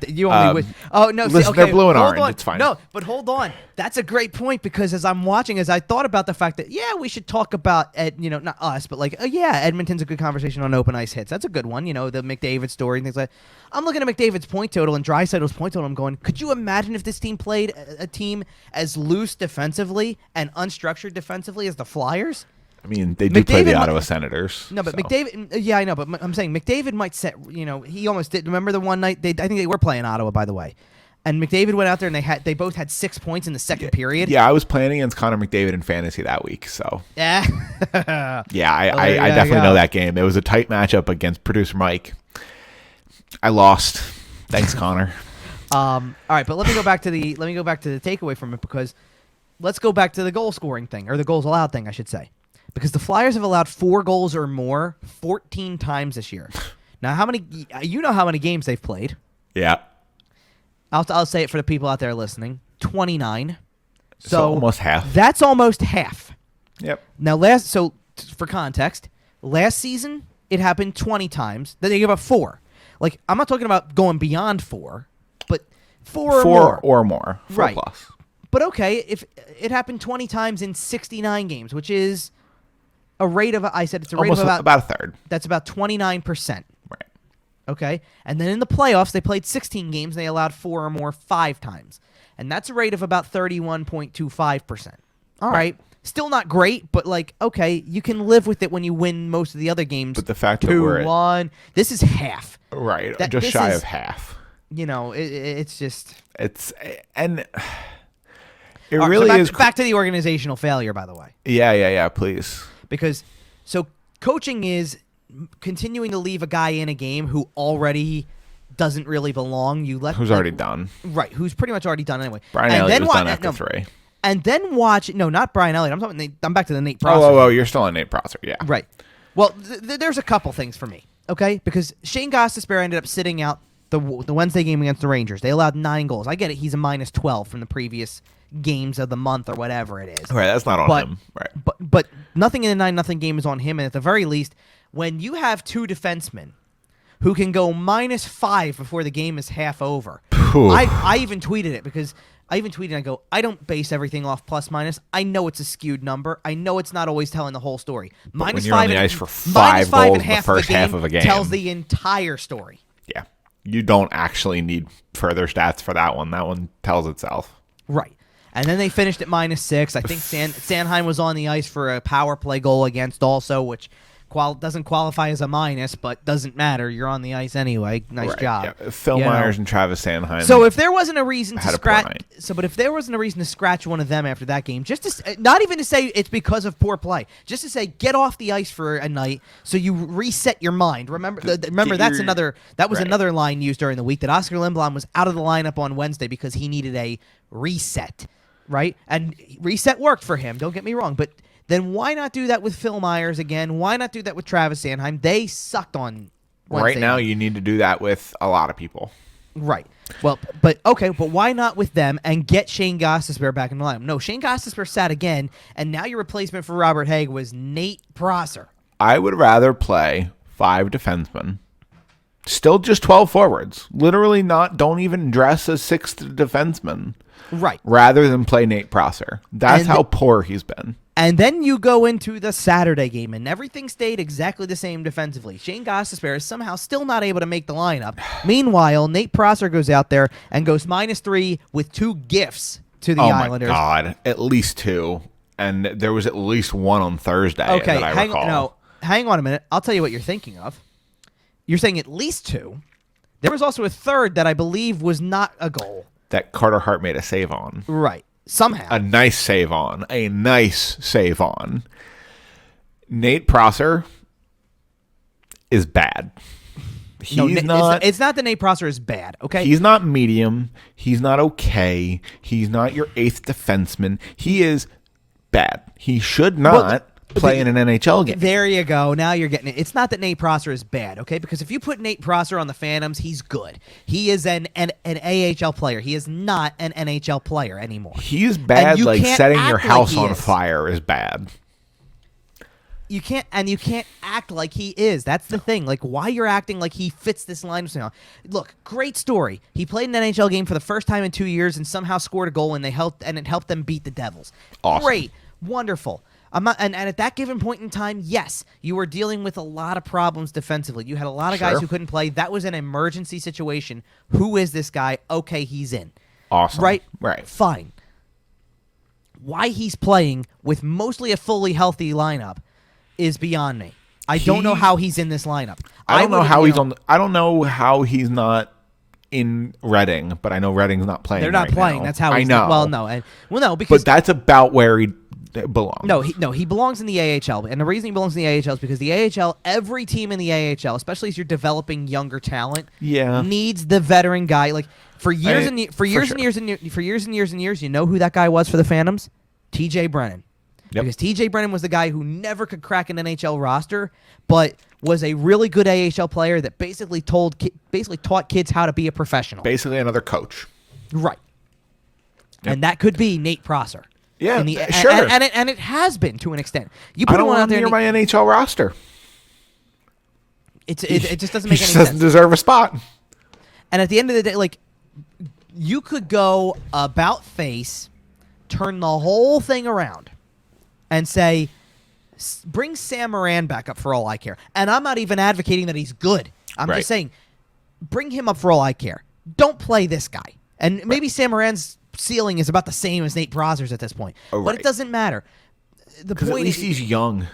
You only wish. Oh, no. Listen, okay, they're blue and hold orange. on. It's fine. No, but hold on. That's a great point, because as I'm watching, as I thought about the fact that, yeah, we should talk about, not us, but like, yeah, Edmonton's a good conversation on open ice hits. That's a good one, the McDavid story and things like that. I'm looking at McDavid's point total and Draisaitl's point total. I'm going, could you imagine if this team played a team as loose defensively and unstructured defensively as the Flyers? I mean, they do play the Ottawa Senators. No, but so. McDavid, yeah, I know, but I'm saying McDavid might set, he almost did. Remember the one night, I think they were playing Ottawa, by the way. And McDavid went out there and they both had 6 points in the second period. Yeah, I was playing against Connor McDavid in fantasy that week, so. Yeah. Yeah, I definitely know that game. It was a tight matchup against producer Mike. I lost. Thanks, Connor. All right, but let me go back to the takeaway from it, because let's go back to the goal scoring thing, or the goals allowed thing, I should say. Because the Flyers have allowed 4 goals or more 14 times this year. Now, how many games they've played? Yeah. I'll say it for the people out there listening. 29. So almost half. That's almost half. Yep. Now, for context, last season it happened 20 times. Then they gave up 4. Like, I'm not talking about going beyond 4, but 4 or more. 4 right. plus. But okay, if it happened 20 times in 69 games, which is a rate of, I said it's a rate Almost of about a third. That's about 29%. Right. Okay? And then in the playoffs, they played 16 games. They allowed 4 or more 5 times. And that's a rate of about 31.25%. All right. Still not great, but like, okay, you can live with it when you win most of the other games. But the fact that we're at 2-1. This is half. Right. Just shy of half. It's just. And it right, really is. Back to the organizational failure, by the way. Yeah, please. Because, coaching is continuing to leave a guy in a game who already doesn't really belong. Who's already done. Right, who's pretty much already done anyway. Brian Elliott was done after 3. And then not Brian Elliott. I'm back to the Nate Prosser. Oh, you're still on Nate Prosser, yeah. Right. Well, there's a couple things for me, okay? Because Shane Gostisbehere ended up sitting out the Wednesday game against the Rangers. They allowed 9 goals. I get it. He's a -12 from the previous games of the month or whatever it is. Right, that's not on him. Right. But nothing in the 9-0 game is on him, and at the very least, when you have 2 defensemen who can go -5 before the game is half over. I even tweeted it, because I go, I don't base everything off plus minus. I know it's a skewed number. I know it's not always telling the whole story. But when you're on the ice for 5 goals in the first half of a game tells the entire story. Yeah. You don't actually need further stats for that one. That one tells itself. Right. And then they finished at -6. I think Sanheim was on the ice for a power play goal against also, which doesn't qualify as a minus, but doesn't matter. You're on the ice anyway. Nice job. Yeah. Phil Myers and Travis Sanheim. So if there wasn't a reason to scratch, if there wasn't a reason to scratch one of them after that game, not even to say it's because of poor play, just to say get off the ice for a night so you reset your mind. Remember that was another line used during the week, that Oscar Lindblom was out of the lineup on Wednesday because he needed a reset, right? And reset worked for him. Don't get me wrong, but. Then why not do that with Phil Myers again? Why not do that with Travis Sanheim? They sucked on Wednesday Right now, night. you need to do that with a lot of people. Right. Well, but okay, but why not with them and get Shane Gostisbehere back in the lineup? No, Shane Gostisbehere sat again, and now your replacement for Robert Haig was Nate Prosser. I would rather play 5 defensemen. Still just 12 forwards. Literally don't even dress as 6th defenseman. Right. Rather than play Nate Prosser. That's how poor he's been. And then you go into the Saturday game, and everything stayed exactly the same defensively. Shane Gostisbehere is somehow still not able to make the lineup. Meanwhile, Nate Prosser goes out there and goes -3 with 2 gifts to the Islanders. Oh, my God. At least 2. And there was at least 1 on Thursday that I recall. Hang on a minute. I'll tell you what you're thinking of. You're saying at least 2. There was also a third that I believe was not a goal. That Carter Hart made a save on. Right. Somehow. A nice save on. Nate Prosser is bad. It's not that Nate Prosser is bad, okay? He's not medium. He's not okay. He's not your 8th defenseman. He is bad. He should not play in an NHL game. There you go. Now you're getting it. It's not that Nate Prosser is bad, okay? Because if you put Nate Prosser on the Phantoms, he's good. He is an AHL player. He is not an NHL player anymore. He's bad. Like setting your house on fire is bad. You can't act like he is. That's the thing. Like, why you're acting like he fits this line of now. Look, great story. He played an NHL game for the first time in 2 years and somehow scored a goal, and it helped them beat the Devils. Awesome. Great, wonderful. And at that given point in time, yes, you were dealing with a lot of problems defensively. You had a lot of guys who couldn't play. That was an emergency situation. Who is this guy? Okay, he's in. Awesome. Right? Fine. Why he's playing with mostly a fully healthy lineup is beyond me. I don't know how he's in this lineup. I don't know how he's not in Reading, but I know Reading's not playing. They're not playing. Now. That's how I know. No, because but that's about where he belongs. No, he belongs in the AHL, and the reason he belongs in the AHL is because the AHL, every team in the AHL, especially as you're developing younger talent, needs the veteran guy. Like for years and years, you know who that guy was for the Phantoms? TJ Brennan. Yep. Because TJ Brennan was the guy who never could crack an NHL roster, but was a really good AHL player that basically taught kids how to be a professional. Basically another coach. Right. Yep. And that could be Nate Prosser. Yeah, sure. And it has been to an extent. You put I don't one out want there him near my NHL roster. It just doesn't make any sense. He doesn't deserve a spot. And at the end of the day, like, you could go about face, turn the whole thing around, and say, bring Sam Moran back up for all I care. And I'm not even advocating that he's good. I'm just saying, bring him up for all I care. Don't play this guy. And maybe Sam Moran's ceiling is about the same as Nate Prosser's at this point. But it doesn't matter. The point at least he's young.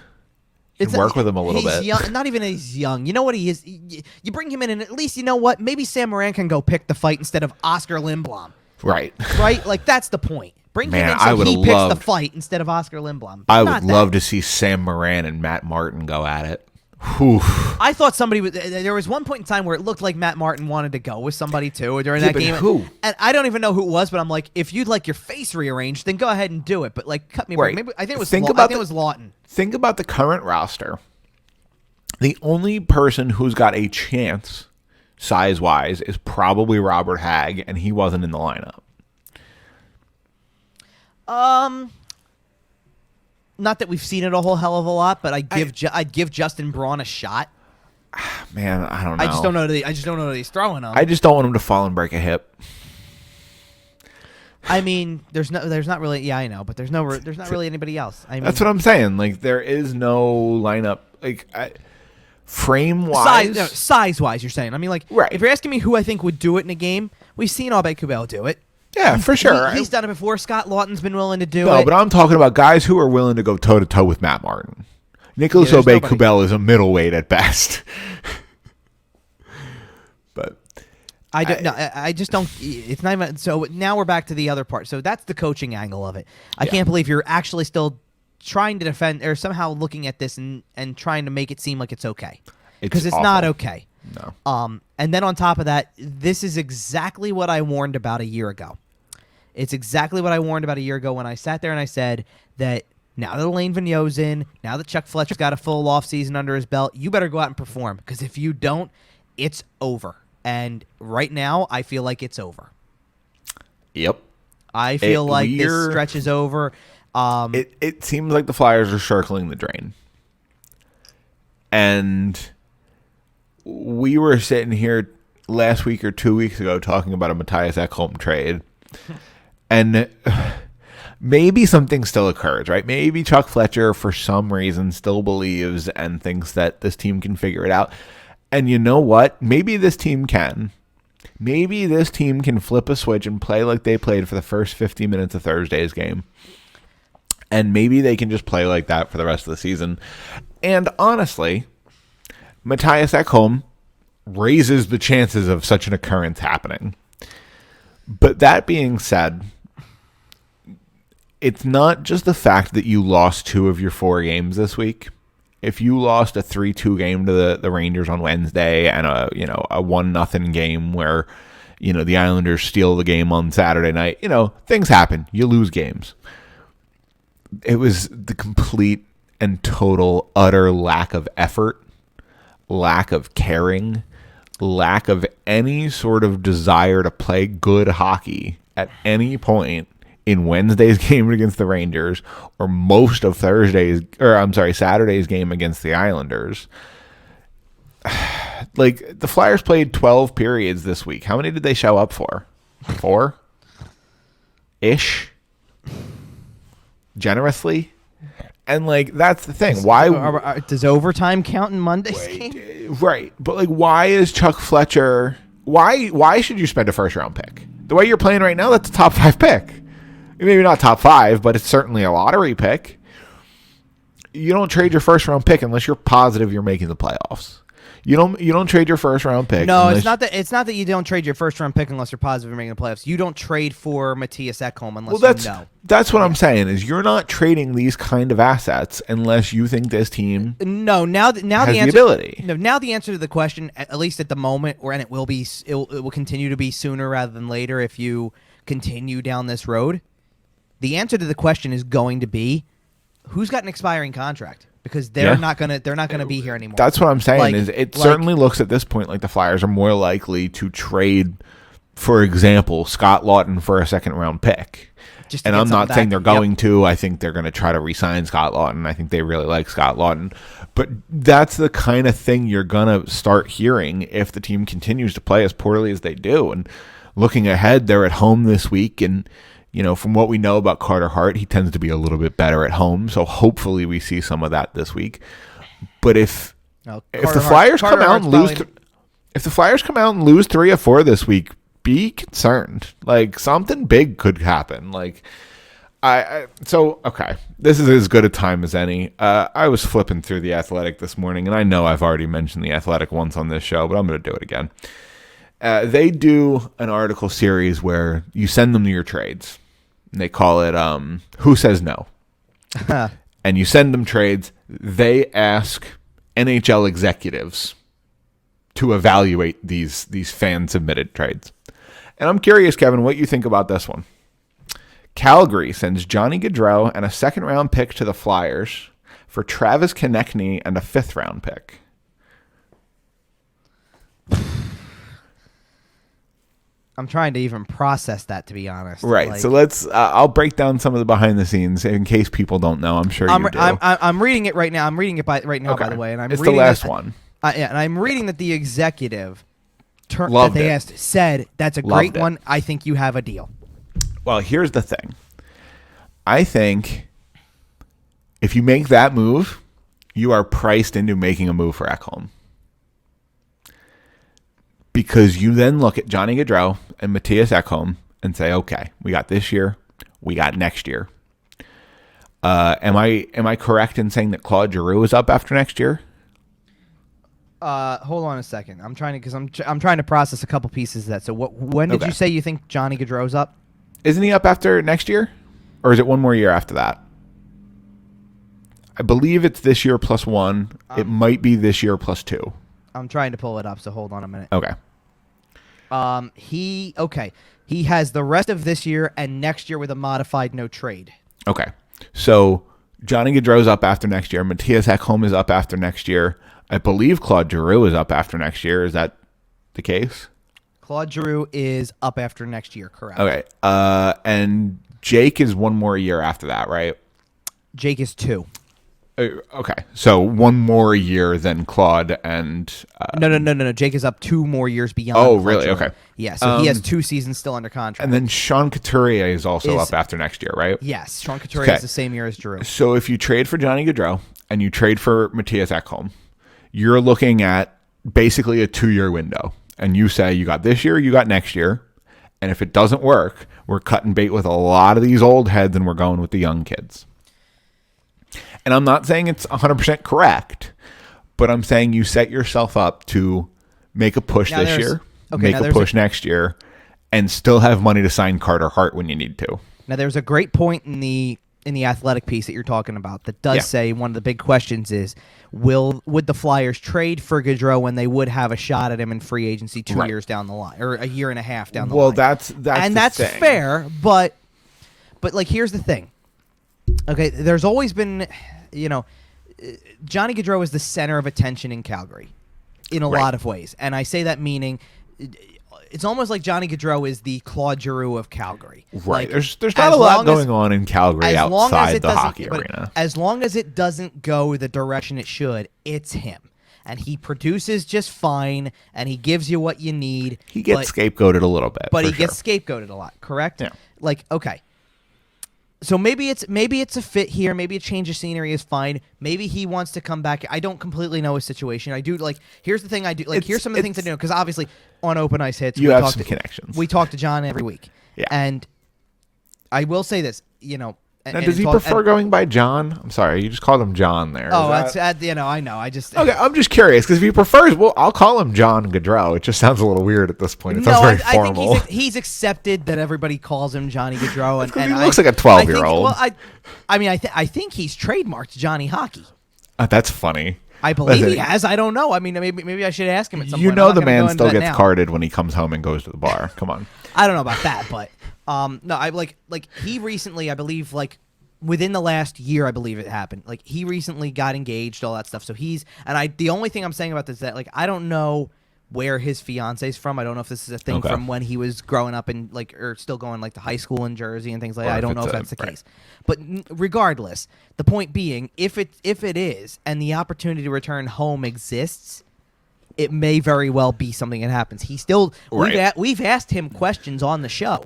You can work with him a little bit. Young, not even he's young. You know what he is? You bring him in, and at least you know what? Maybe Sam Moran can go pick the fight instead of Oscar Lindblom. Right. Right? Like, that's the point. Bring him in so he picks the fight instead of Oscar Lindblom. I would love to see Sam Moran and Matt Martin go at it. Whew. I thought there was one point in time where it looked like Matt Martin wanted to go with somebody too during that game. Who? And I don't even know who it was, but I'm like, if you'd like your face rearranged, then go ahead and do it. But like, cut me a break. Maybe I think it was. It was Lawton. Think about the current roster. The only person who's got a chance, size-wise, is probably Robert Hagg, and he wasn't in the lineup. Not that we've seen it a whole hell of a lot, but I'd give Justin Braun a shot. Man, I don't know. I just don't know that he's throwing them. I just don't want him to fall and break a hip. I mean, there's not really. Yeah, I know, but there's not really anybody else. I mean, that's what I'm saying. Like, there is no lineup. Like, frame wise, size wise, you're saying. I mean, like, if you're asking me who I think would do it in a game, we've seen Abed Kubel do it. Yeah, for sure. He's done it before. Scott Lawton's been willing to do it. No, but I'm talking about guys who are willing to go toe-to-toe with Matt Martin. Nicholas Obey-Kubel is a middleweight at best. But I just don't. It's not even. So now we're back to the other part. So that's the coaching angle of it. I can't believe you're actually still trying to defend or somehow looking at this and trying to make it seem like it's okay. Because it's not okay. No. And then on top of that, this is exactly what I warned about a year ago. It's exactly what I warned about a year ago when I sat there and I said that now that Alain Vigneault's in, now that Chuck Fletcher's got a full off season under his belt, you better go out and perform. Because if you don't, it's over. And right now, I feel like it's over. Yep. I feel like this stretch is over. It seems like the Flyers are circling the drain. And we were sitting here last week or 2 weeks ago talking about a Matthias Ekholm trade. And maybe something still occurs, right? Maybe Chuck Fletcher, for some reason, still believes and thinks that this team can figure it out. And you know what? Maybe this team can. Maybe this team can flip a switch and play like they played for the first 50 minutes of Thursday's game. And maybe they can just play like that for the rest of the season. And honestly, Matthias Ekholm raises the chances of such an occurrence happening. But that being said, it's not just the fact that you lost 2 of your 4 games this week. If you lost a 3-2 game to the Rangers on Wednesday and a 1-0 game where, the Islanders steal the game on Saturday night, things happen. You lose games. It was the complete and total utter lack of effort, lack of caring, lack of any sort of desire to play good hockey at any point in Wednesday's game against the Rangers or most of Saturday's game against the Islanders. Like, the Flyers played 12 periods this week. How many did they show up for? 4-ish? Generously? And, that's the thing. Why does overtime count in Monday's game? Right. But, why is Chuck Fletcher... Why should you spend a first-round pick? The way you're playing right now, that's a top 5 pick. Maybe not top 5, but it's certainly a lottery pick. You don't trade your first round pick unless you're positive you're making the playoffs. You don't trade your first round pick. No, it's not that you don't trade your first round pick unless you're positive you're making the playoffs. You don't trade for Matthias Ekholm unless you know. That's what I'm saying is you're not trading these kind of assets unless you think this team now has the answer, the ability. No, now the answer to the question, at least at the moment, and it will continue to be sooner rather than later if you continue down this road. The answer to the question is going to be who's got an expiring contract because they're not gonna be here anymore. That's what I'm saying. Certainly looks at this point like the Flyers are more likely to trade, for example, Scott Lawton for a second round pick. And I'm not saying they're going to. I think they're going to try to re-sign Scott Lawton. I think they really like Scott Lawton. But that's the kind of thing you're going to start hearing if the team continues to play as poorly as they do. And looking ahead, they're at home this week and from what we know about Carter Hart, he tends to be a little bit better at home. So hopefully we see some of that this week. But if the Flyers come out and lose 3 or 4 this week, be concerned. Something big could happen. Okay, this is as good a time as any. I was flipping through The Athletic this morning, and I know I've already mentioned The Athletic once on this show, but I'm going to do it again. They do an article series where you send them your trades. And they call it Who Says No? And you send them trades. They ask NHL executives to evaluate these fan-submitted trades. And I'm curious, Kevin, what you think about this one. Calgary sends Johnny Gaudreau and a second-round pick to the Flyers for Travis Konechny and a fifth-round pick. I'm trying to even process that, to be honest. Right. So let's. I'll break down some of the behind the scenes in case people don't know. I'm sure you do. I'm reading it right now. I'm reading it right now, by the way, and it's the last one. And I'm reading that the executive that they asked said that's a great one. I think you have a deal. Well, here's the thing. I think if you make that move, you are priced into making a move for Ekholm. Because you then look at Johnny Gaudreau and Matthias Ekholm and say, okay, we got this year, we got next year. Am I correct in saying that Claude Giroux is up after next year? Hold on a second. I'm trying to process a couple pieces of that. So when did you say you think Johnny Gaudreau's up? Isn't he up after next year, or is it one more year after that? I believe it's this year plus 1. It might be this year plus 2. I'm trying to pull it up, so hold on a minute. Okay. He has the rest of this year and next year with a modified no trade. Okay. So Johnny Gaudreau's up after next year. Matthias Ekholm is up after next year. I believe Claude Giroux is up after next year. Is that the case? Claude Giroux is up after next year, correct? Okay. And Jake is one more year after that, right? Jake is 2. Okay. So one more year than Claude and... No. Jake is up 2 more years beyond. Oh, Claude really? Giroux. Okay. Yeah, so he has 2 seasons still under contract. And then Sean Couturier is also up after next year, right? Yes, Sean Couturier is the same year as Giroux. So if you trade for Johnny Gaudreau and you trade for Matthias Ekholm, you're looking at basically a 2-year window. And you say you got this year, you got next year. And if it doesn't work, we're cutting bait with a lot of these old heads and we're going with the young kids. And I'm not saying it's 100% correct, but I'm saying you set yourself up to make a push this year, make a push next year, and still have money to sign Carter Hart when you need to. Now, there's a great point in the Athletic piece that you're talking about that does say one of the big questions is, would the Flyers trade for Gaudreau when they would have a shot at him in free agency 2 years down the line, or a year and a half down the line? Well, that's fair, but like, here's the thing. Okay, there's always been, Johnny Gaudreau is the center of attention in Calgary in a lot of ways. And I say that meaning it's almost like Johnny Gaudreau is the Claude Giroux of Calgary. Right. Like, there's not a lot going on in Calgary outside the hockey arena. As long as it doesn't go the direction it should, it's him. And he produces just fine, and he gives you what you need. He gets scapegoated a little bit. But he gets scapegoated a lot, correct? Yeah. Like, okay. So maybe it's a fit here. Maybe a change of scenery is fine. Maybe he wants to come back. I don't completely know his situation. I do here's the thing I do here's some of the things I do, because obviously on Open Ice Hits you have some connections. We talk to John every week. Yeah. And I will say this, Now, does he prefer going by John? I'm sorry, you just called him John there. Oh, that's I know. I just okay. I'm just curious because if he prefers, well, I'll call him John Gaudreau. It just sounds a little weird at this point. It sounds very formal. I think he's accepted that everybody calls him Johnny Gaudreau, and he looks like a 12-year-old. Well, I think he's trademarked Johnny Hockey. That's funny. I believe he has. I don't know. I mean, maybe I should ask him at some point. The man still gets carded when he comes home and goes to the bar. Come on. I don't know about that, but no, I like he recently, I believe, within the last year, I believe it happened. Like, he recently got engaged, all that stuff. So the only thing I'm saying about this is that, I don't know where his fiance's from. I don't know if this is a thing from when he was growing up in, or still going, to high school in Jersey and things like that. I don't know if that's the case. But regardless, the point being, if it is, and the opportunity to return home exists, it may very well be something that happens. He still, we've asked him questions on the show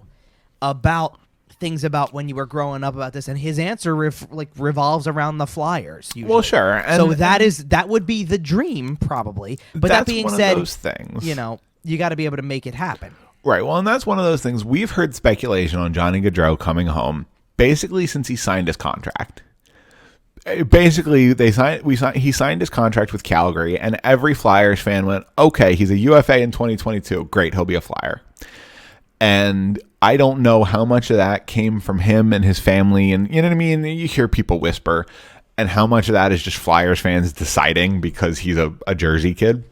about things about when you were growing up about this, and his answer revolves around the Flyers usually. Well, sure. So that would be the dream probably. But that being said, those things. You got to be able to make it happen. Right. Well, and that's one of those things. We've heard speculation on Johnny Gaudreau coming home basically since he signed his contract. Basically, he signed his contract with Calgary, and every Flyers fan went, "Okay, he's a UFA in 2022. Great, he'll be a Flyer." And I don't know how much of that came from him and his family, and you know what I mean? You hear people whisper, and how much of that is just Flyers fans deciding because he's a Jersey kid.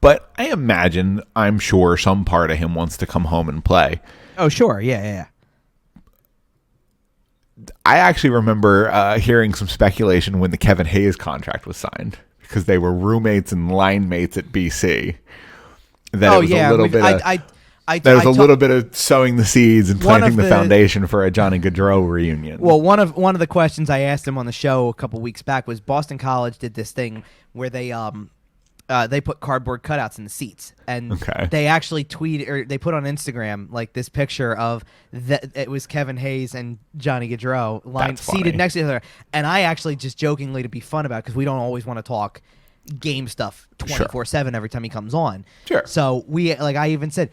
But I'm sure some part of him wants to come home and play. Oh, sure. Yeah. I actually remember hearing some speculation when the Kevin Hayes contract was signed, because they were roommates and line mates at BC. That there was a little bit of sowing the seeds and planting the foundation for a Johnny Gaudreau reunion. Well, one of the questions I asked him on the show a couple weeks back was Boston College did this thing where they put cardboard cutouts in the seats, and they actually tweeted, or they put on Instagram this picture of it was Kevin Hayes and Johnny Gaudreau seated next to each other. And I actually just jokingly, to be fun about it, because we don't always want to talk game stuff 24/7 every time he comes on. Sure. So I even said,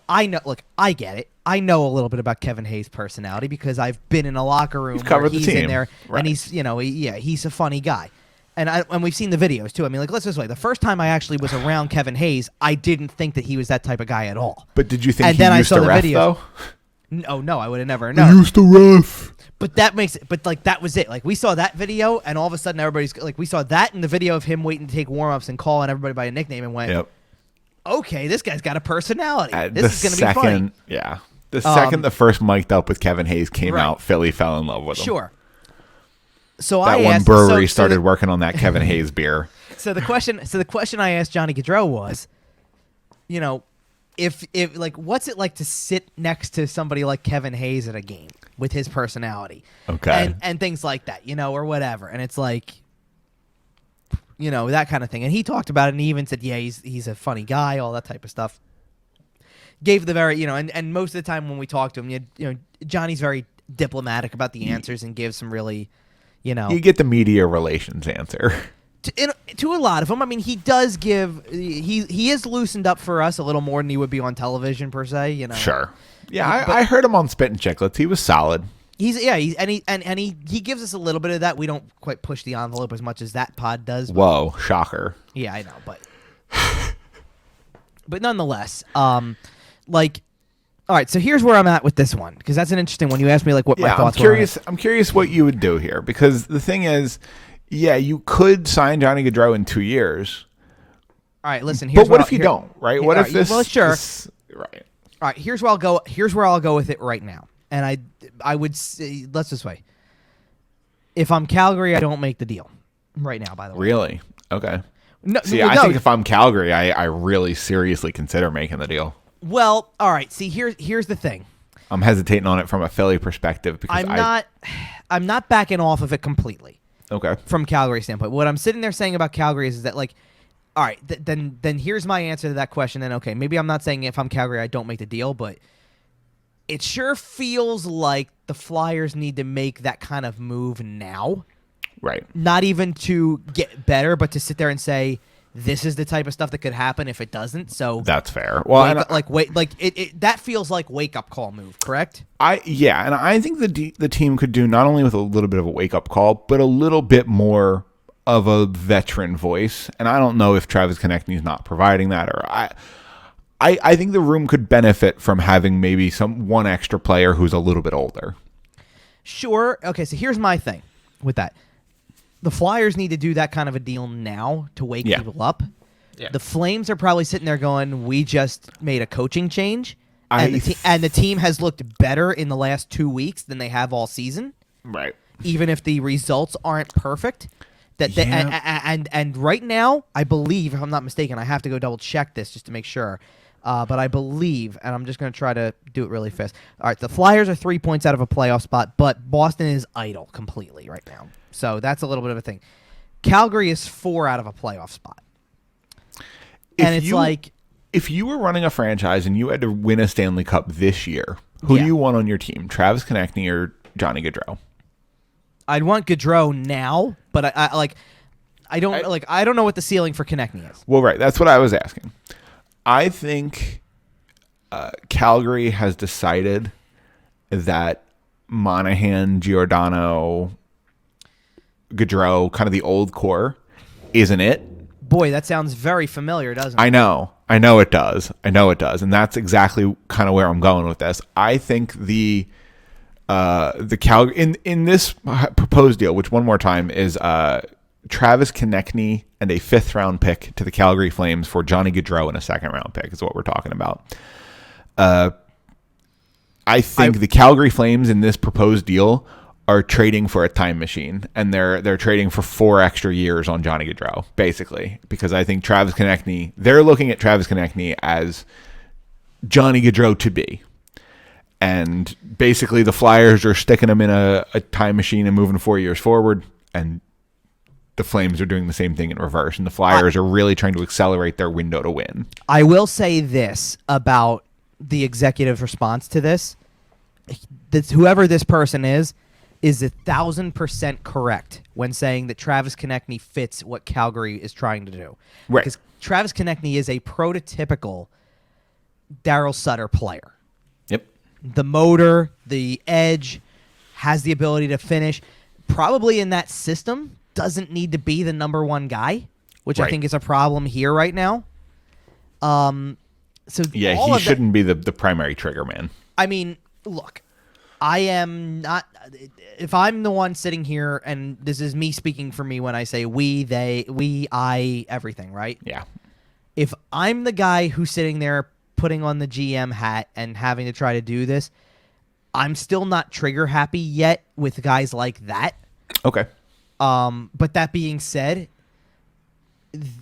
I know. Look, I get it. I know a little bit about Kevin Hayes' personality because I've been in a locker room where he's in there, and he's, he's a funny guy. And we've seen the videos too. I mean, let's just say the first time I actually was around Kevin Hayes, I didn't think that he was that type of guy at all. But did you think he used to ref though? No, I would have never known. He used to ref. But that makes it. But that was it. We saw that video, and all of a sudden everybody's we saw that in the video of him waiting to take warm-ups and calling everybody by a nickname, and went, "Yep, okay, this guy's got a personality. This is going to be funny." Yeah. The second the first mic'd up with Kevin Hayes came out, Philly fell in love with him. Sure. So that one brewery started working on that Kevin Hayes beer. So the question I asked Johnny Gaudreau was, if like, what's it like to sit next to somebody like Kevin Hayes at a game with his personality, okay, and things like that, or whatever, and it's like, that kind of thing. And he talked about it, and he even said, yeah, he's a funny guy, all that type of stuff. Gave the very, and most of the time when we talk to him, Johnny's very diplomatic about the answers and gives some really, you get the media relations answer. To a lot of them. I mean, he does give, he is loosened up for us a little more than he would be on television per se, Sure. Yeah, I heard him on Spit and Chicklets. He was solid. He gives us a little bit of that. We don't quite push the envelope as much as that pod does. Whoa, shocker. Yeah, I know, but nonetheless, all right, so here's where I'm at with this one, because that's an interesting one. You asked me what my thoughts were. I'm curious what you would do here, because the thing is, yeah, you could sign Johnny Gaudreau in 2 years. All right, listen. But what if you don't? Right? What if this? Well, sure. Right. All right. Here's where I'll go. Here's where I'll go with it right now. And I would say, let's this way. If I'm Calgary, I don't make the deal right now. By the way. Really? Okay. No. See, I think if I'm Calgary, I really seriously consider making the deal. Well, all right. See, here's the thing. I'm hesitating on it from a Philly perspective because I'm not backing off of it completely. Okay. From Calgary's standpoint, what I'm sitting there saying about Calgary is that, like, all right, then here's my answer to that question. Then okay, maybe I'm not saying if I'm Calgary I don't make the deal, but it sure feels like the Flyers need to make that kind of move now. Right. Not even to get better, but to sit there and say, this is the type of stuff that could happen if it doesn't. So that's fair. Well, that feels like wake up call move, correct? And I think the team could do not only with a little bit of a wake up call, but a little bit more of a veteran voice. And I don't know if Travis Konechny is not providing that, or I think the room could benefit from having maybe one extra player who's a little bit older. Sure. Okay. So here's my thing with that. The Flyers need to do that kind of a deal now to wake people up. Yeah. The Flames are probably sitting there going, we just made a coaching change, and the team has looked better in the last 2 weeks than they have all season. Right. Even if the results aren't perfect. And right now, I believe, if I'm not mistaken, I have to go double check this just to make sure. But I believe, and I'm just going to try to do it really fast. All right, the Flyers are 3 points out of a playoff spot, but Boston is idle completely right now. So that's a little bit of a thing. Calgary is 4 out of a playoff spot. If you were running a franchise and you had to win a Stanley Cup this year, who do you want on your team, Travis Konechny or Johnny Gaudreau? I'd want Gaudreau now, but I don't know what the ceiling for Konechny is. Well, right, that's what I was asking. I think Calgary has decided that Monahan, Giordano, Gaudreau, kind of the old core, isn't it? Boy, that sounds very familiar, doesn't it? I know it does. And that's exactly kind of where I'm going with this. I think the Calgary in this proposed deal, which one more time is Travis Konechny and a 5th round pick to the Calgary Flames for Johnny Gaudreau and a 2nd round pick is what we're talking about. I think the Calgary Flames in this proposed deal are trading for a time machine, and they're trading for 4 extra years on Johnny Gaudreau, basically, because I think Travis Konechny, they're looking at Travis Konechny as Johnny Gaudreau to be. And basically the Flyers are sticking him in a time machine and moving 4 years forward, and the Flames are doing the same thing in reverse, and the Flyers are really trying to accelerate their window to win. I will say this about the executive response to this. Whoever this person is 1,000% correct when saying that Travis Konechny fits what Calgary is trying to do. Right. Because Travis Konechny is a prototypical Daryl Sutter player. Yep. The motor, the edge, has the ability to finish. Probably in that system, doesn't need to be the number one guy, which I think is a problem here right now. So yeah, he shouldn't be the primary trigger man. I mean, look, I am not. If I'm the one sitting here, and this is me speaking for me when I say we, they, we, I, everything, right? Yeah. If I'm the guy who's sitting there putting on the GM hat and having to try to do this, I'm still not trigger happy yet with guys like that. Okay. But that being said,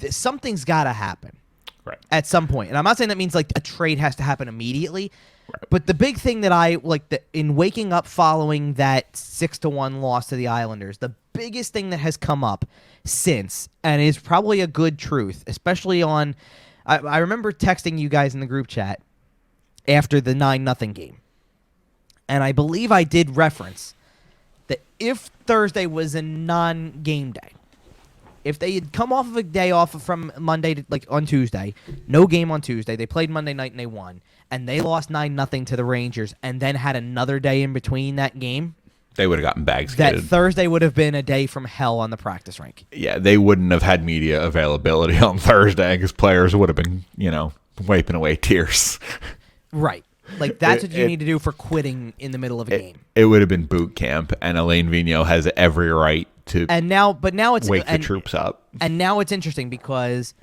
something's got to happen. Right. At some point. And I'm not saying that means like a trade has to happen immediately. But the big thing that I like in waking up following that 6-1 loss to the Islanders, the biggest thing that has come up since, and is probably a good truth, especially on, I remember texting you guys in the group chat after the 9-0 game. And I believe I did reference that if Thursday was a non-game day, if they had come off of a day off from Monday to like on Tuesday, no game on Tuesday, they played Monday night and they won, and they lost 9-0 to the Rangers, and then had another day in between that game, they would have gotten bag skated. That Thursday would have been a day from hell on the practice rink. Yeah, they wouldn't have had media availability on Thursday because players would have been, wiping away tears. Right. Like, that's what you need to do for quitting in the middle of a game. It would have been boot camp, and Alain Vigneault has every right to now it's wake the troops up. And now it's interesting because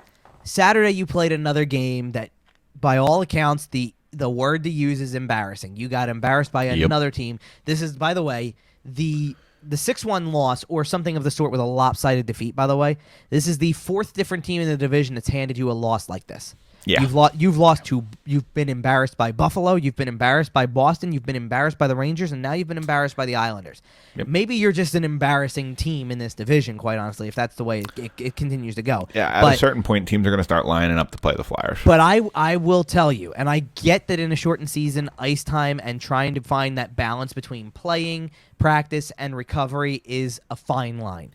Saturday you played another game that, by all accounts, the word to use is embarrassing. You got embarrassed by another team. This is, by the way, the 6-1 loss or something of the sort with a lopsided defeat, by the way. This is the fourth different team in the division that's handed you a loss like this. Yeah. You've been embarrassed by Buffalo, you've been embarrassed by Boston, you've been embarrassed by the Rangers, and now you've been embarrassed by the Islanders. Yep. Maybe you're just an embarrassing team in this division, quite honestly, if that's the way it continues to go. Yeah, at a certain point, teams are going to start lining up to play the Flyers. But I will tell you, and I get that in a shortened season, ice time and trying to find that balance between playing, practice, and recovery is a fine line.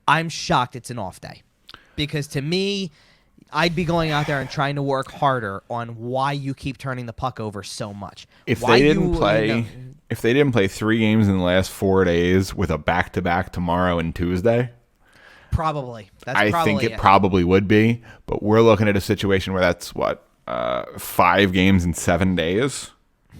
I'm shocked it's an off day. Because to me, I'd be going out there and trying to work harder on why you keep turning the puck over so much. If they didn't play 3 games in the last 4 days with a back-to-back tomorrow and Tuesday, probably. I think it probably would be. But we're looking at a situation where that's 5 games in 7 days.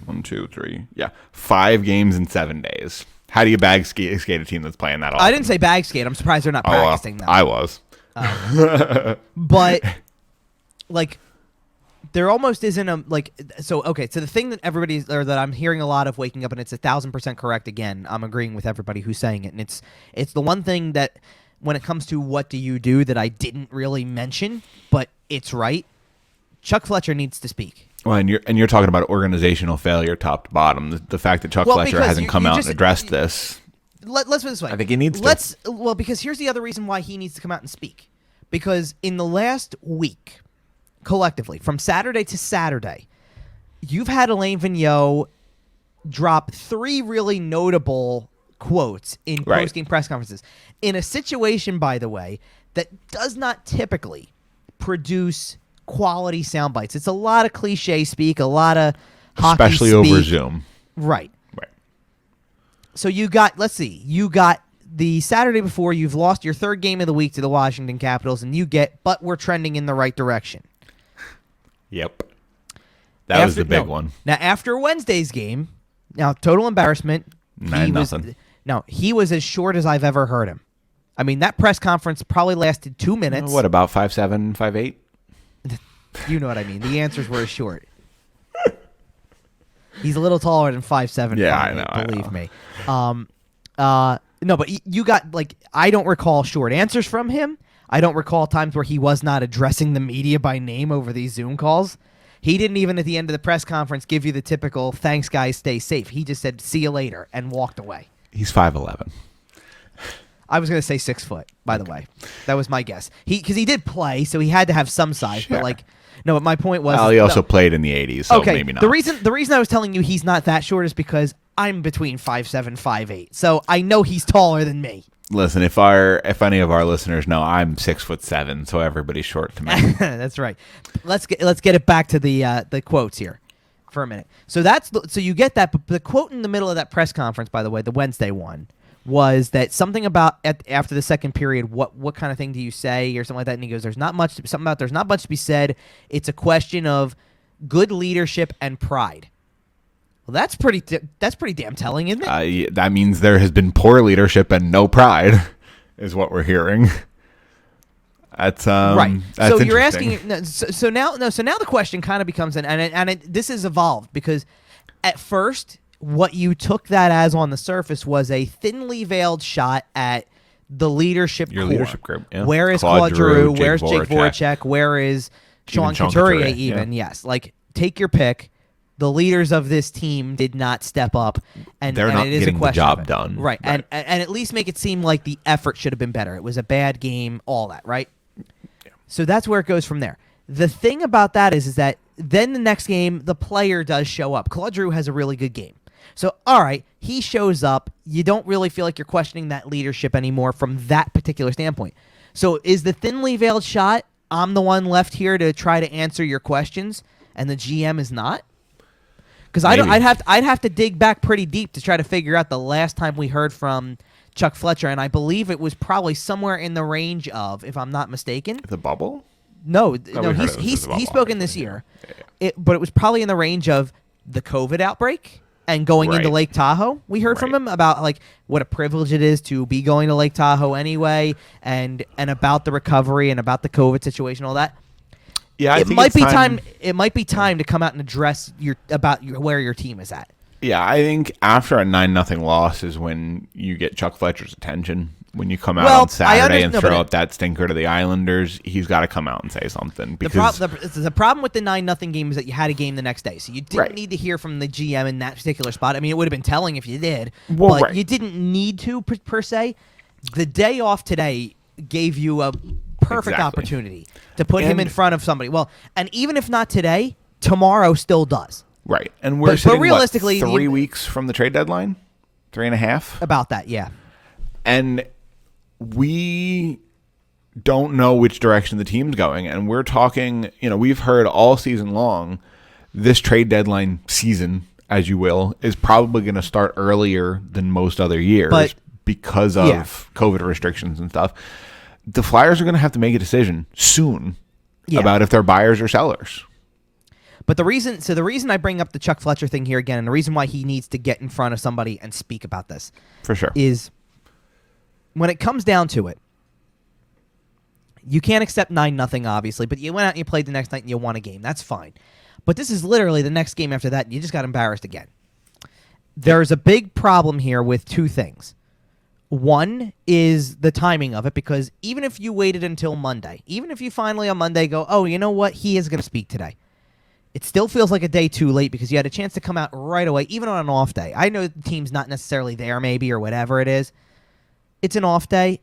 1, 2, 3. Yeah, 5 games in 7 days. How do you bag skate a team that's playing that often? I didn't say bag skate. I'm surprised they're not practicing though. I was. But like, there almost isn't a so the thing that that I'm hearing a lot of waking up, and it's 1,000% correct. Again, I'm agreeing with everybody who's saying it, and it's the one thing that when it comes to what do you do that I didn't really mention, but it's right. Chuck Fletcher needs to speak. Well, and you're talking about organizational failure, top to bottom. The fact that Chuck Fletcher hasn't come out and addressed this. Let's put it this way. I think he needs to. Well, because here's the other reason why he needs to come out and speak. Because in the last week, collectively, from Saturday to Saturday, you've had Alain Vigneault drop 3 really notable quotes in post-game press conferences. In a situation, by the way, that does not typically produce quality sound bites. It's a lot of cliche speak, a lot of hockey especially speak. Over Zoom. Right. So you got the Saturday before, you've lost your 3rd game of the week to the Washington Capitals, and but we're trending in the right direction. Yep. That was the big one. Now, after Wednesday's game, total embarrassment. 9-0. He was as short as I've ever heard him. I mean, that press conference probably lasted 2 minutes. What, about 5'7", 5'8"? You know what I mean. The answers were as short. He's a little taller than 5'7", yeah, 5'8", I know. believe me. No, but you got, I don't recall short answers from him. I don't recall times where he was not addressing the media by name over these Zoom calls. He didn't even at the end of the press conference give you the typical, thanks, guys, stay safe. He just said, see you later, and walked away. He's 5'11". I was going to say 6 foot, by the way. That was my guess. Because he did play, so he had to have some size. Sure. But no, but my point was... Well, he also played in the 80s, so maybe not. The reason I was telling you he's not that short is because I'm between 5'7", 5'8", so I know he's taller than me. Listen, if any of our listeners know, I'm 6'7", so everybody's short to me. That's right. Let's get it back to the quotes here for a minute. So so you get that, but the quote in the middle of that press conference, by the way, the Wednesday one, was that something about after the second period, what kind of thing do you say or something like that? And he goes, there's not much to be said. It's a question of good leadership and pride. Well, that's pretty damn telling, isn't it? That means there has been poor leadership and no pride, is what we're hearing. That's right. That's so you're asking. interesting. Now the question kind of becomes, this has evolved because at first what you took that as on the surface was a thinly veiled shot at the leadership. Your core. leadership group. Yeah. Where is Claude Giroux? Where's Jake Voracek? Voracek? Where is Sean Couturier even, yes. Like, take your pick. The leaders of this team did not step up, and they're not it is getting a question the of job it. done. Right. And at least make it seem like the effort should have been better. It was a bad game, all that, right? Yeah. So that's where it goes from there. The thing about that is that then the next game, the player does show up. Claude Giroux has a really good game. So, all right, he shows up. You don't really feel like you're questioning that leadership anymore from that particular standpoint. So is the thinly veiled shot, I'm the one left here to try to answer your questions, and the GM is not? Because I'd have to dig back pretty deep to try to figure out the last time we heard from Chuck Fletcher, and I believe it was probably somewhere in the range of, if I'm not mistaken, The bubble? No, he's spoken this year, but it was probably in the range of the COVID outbreak and going into Lake Tahoe. We heard from him about like what a privilege it is to be going to Lake Tahoe anyway, and about the recovery and about the COVID situation, all that. Yeah, it might be time. It might be time to come out and address where your team is at. Yeah, I think after a 9-0 loss is when you get Chuck Fletcher's attention. When you come out on Saturday and throw up that stinker to the Islanders, he's got to come out and say something. Because the problem with the 9-0 game is that you had a game the next day, so you didn't need to hear from the GM in that particular spot. I mean, it would have been telling if you did, but you didn't need to per se. The day off today gave you a perfect opportunity to put him in front of somebody. Well, and even if not today, tomorrow still does. Right, and we're sitting, realistically, 3 weeks from the trade deadline? 3.5? About that, yeah. And we don't know which direction the team's going. And we're talking, we've heard all season long, this trade deadline season, as you will, is probably going to start earlier than most other years because of COVID restrictions and stuff. The Flyers are going to have to make a decision soon about if they're buyers or sellers. But the reason I bring up the Chuck Fletcher thing here again, and the reason why he needs to get in front of somebody and speak about this, for sure, is when it comes down to it, you can't accept 9-0, obviously, but you went out and you played the next night and you won a game. That's fine. But this is literally the next game after that, and you just got embarrassed again. There's a big problem here with two things. One is the timing of it, because even if you waited until Monday, even if you finally on Monday go, oh, you know what, he is going to speak today, it still feels like a day too late because you had a chance to come out right away, even on an off day. I know the team's not necessarily there maybe or whatever it is. It's an off day,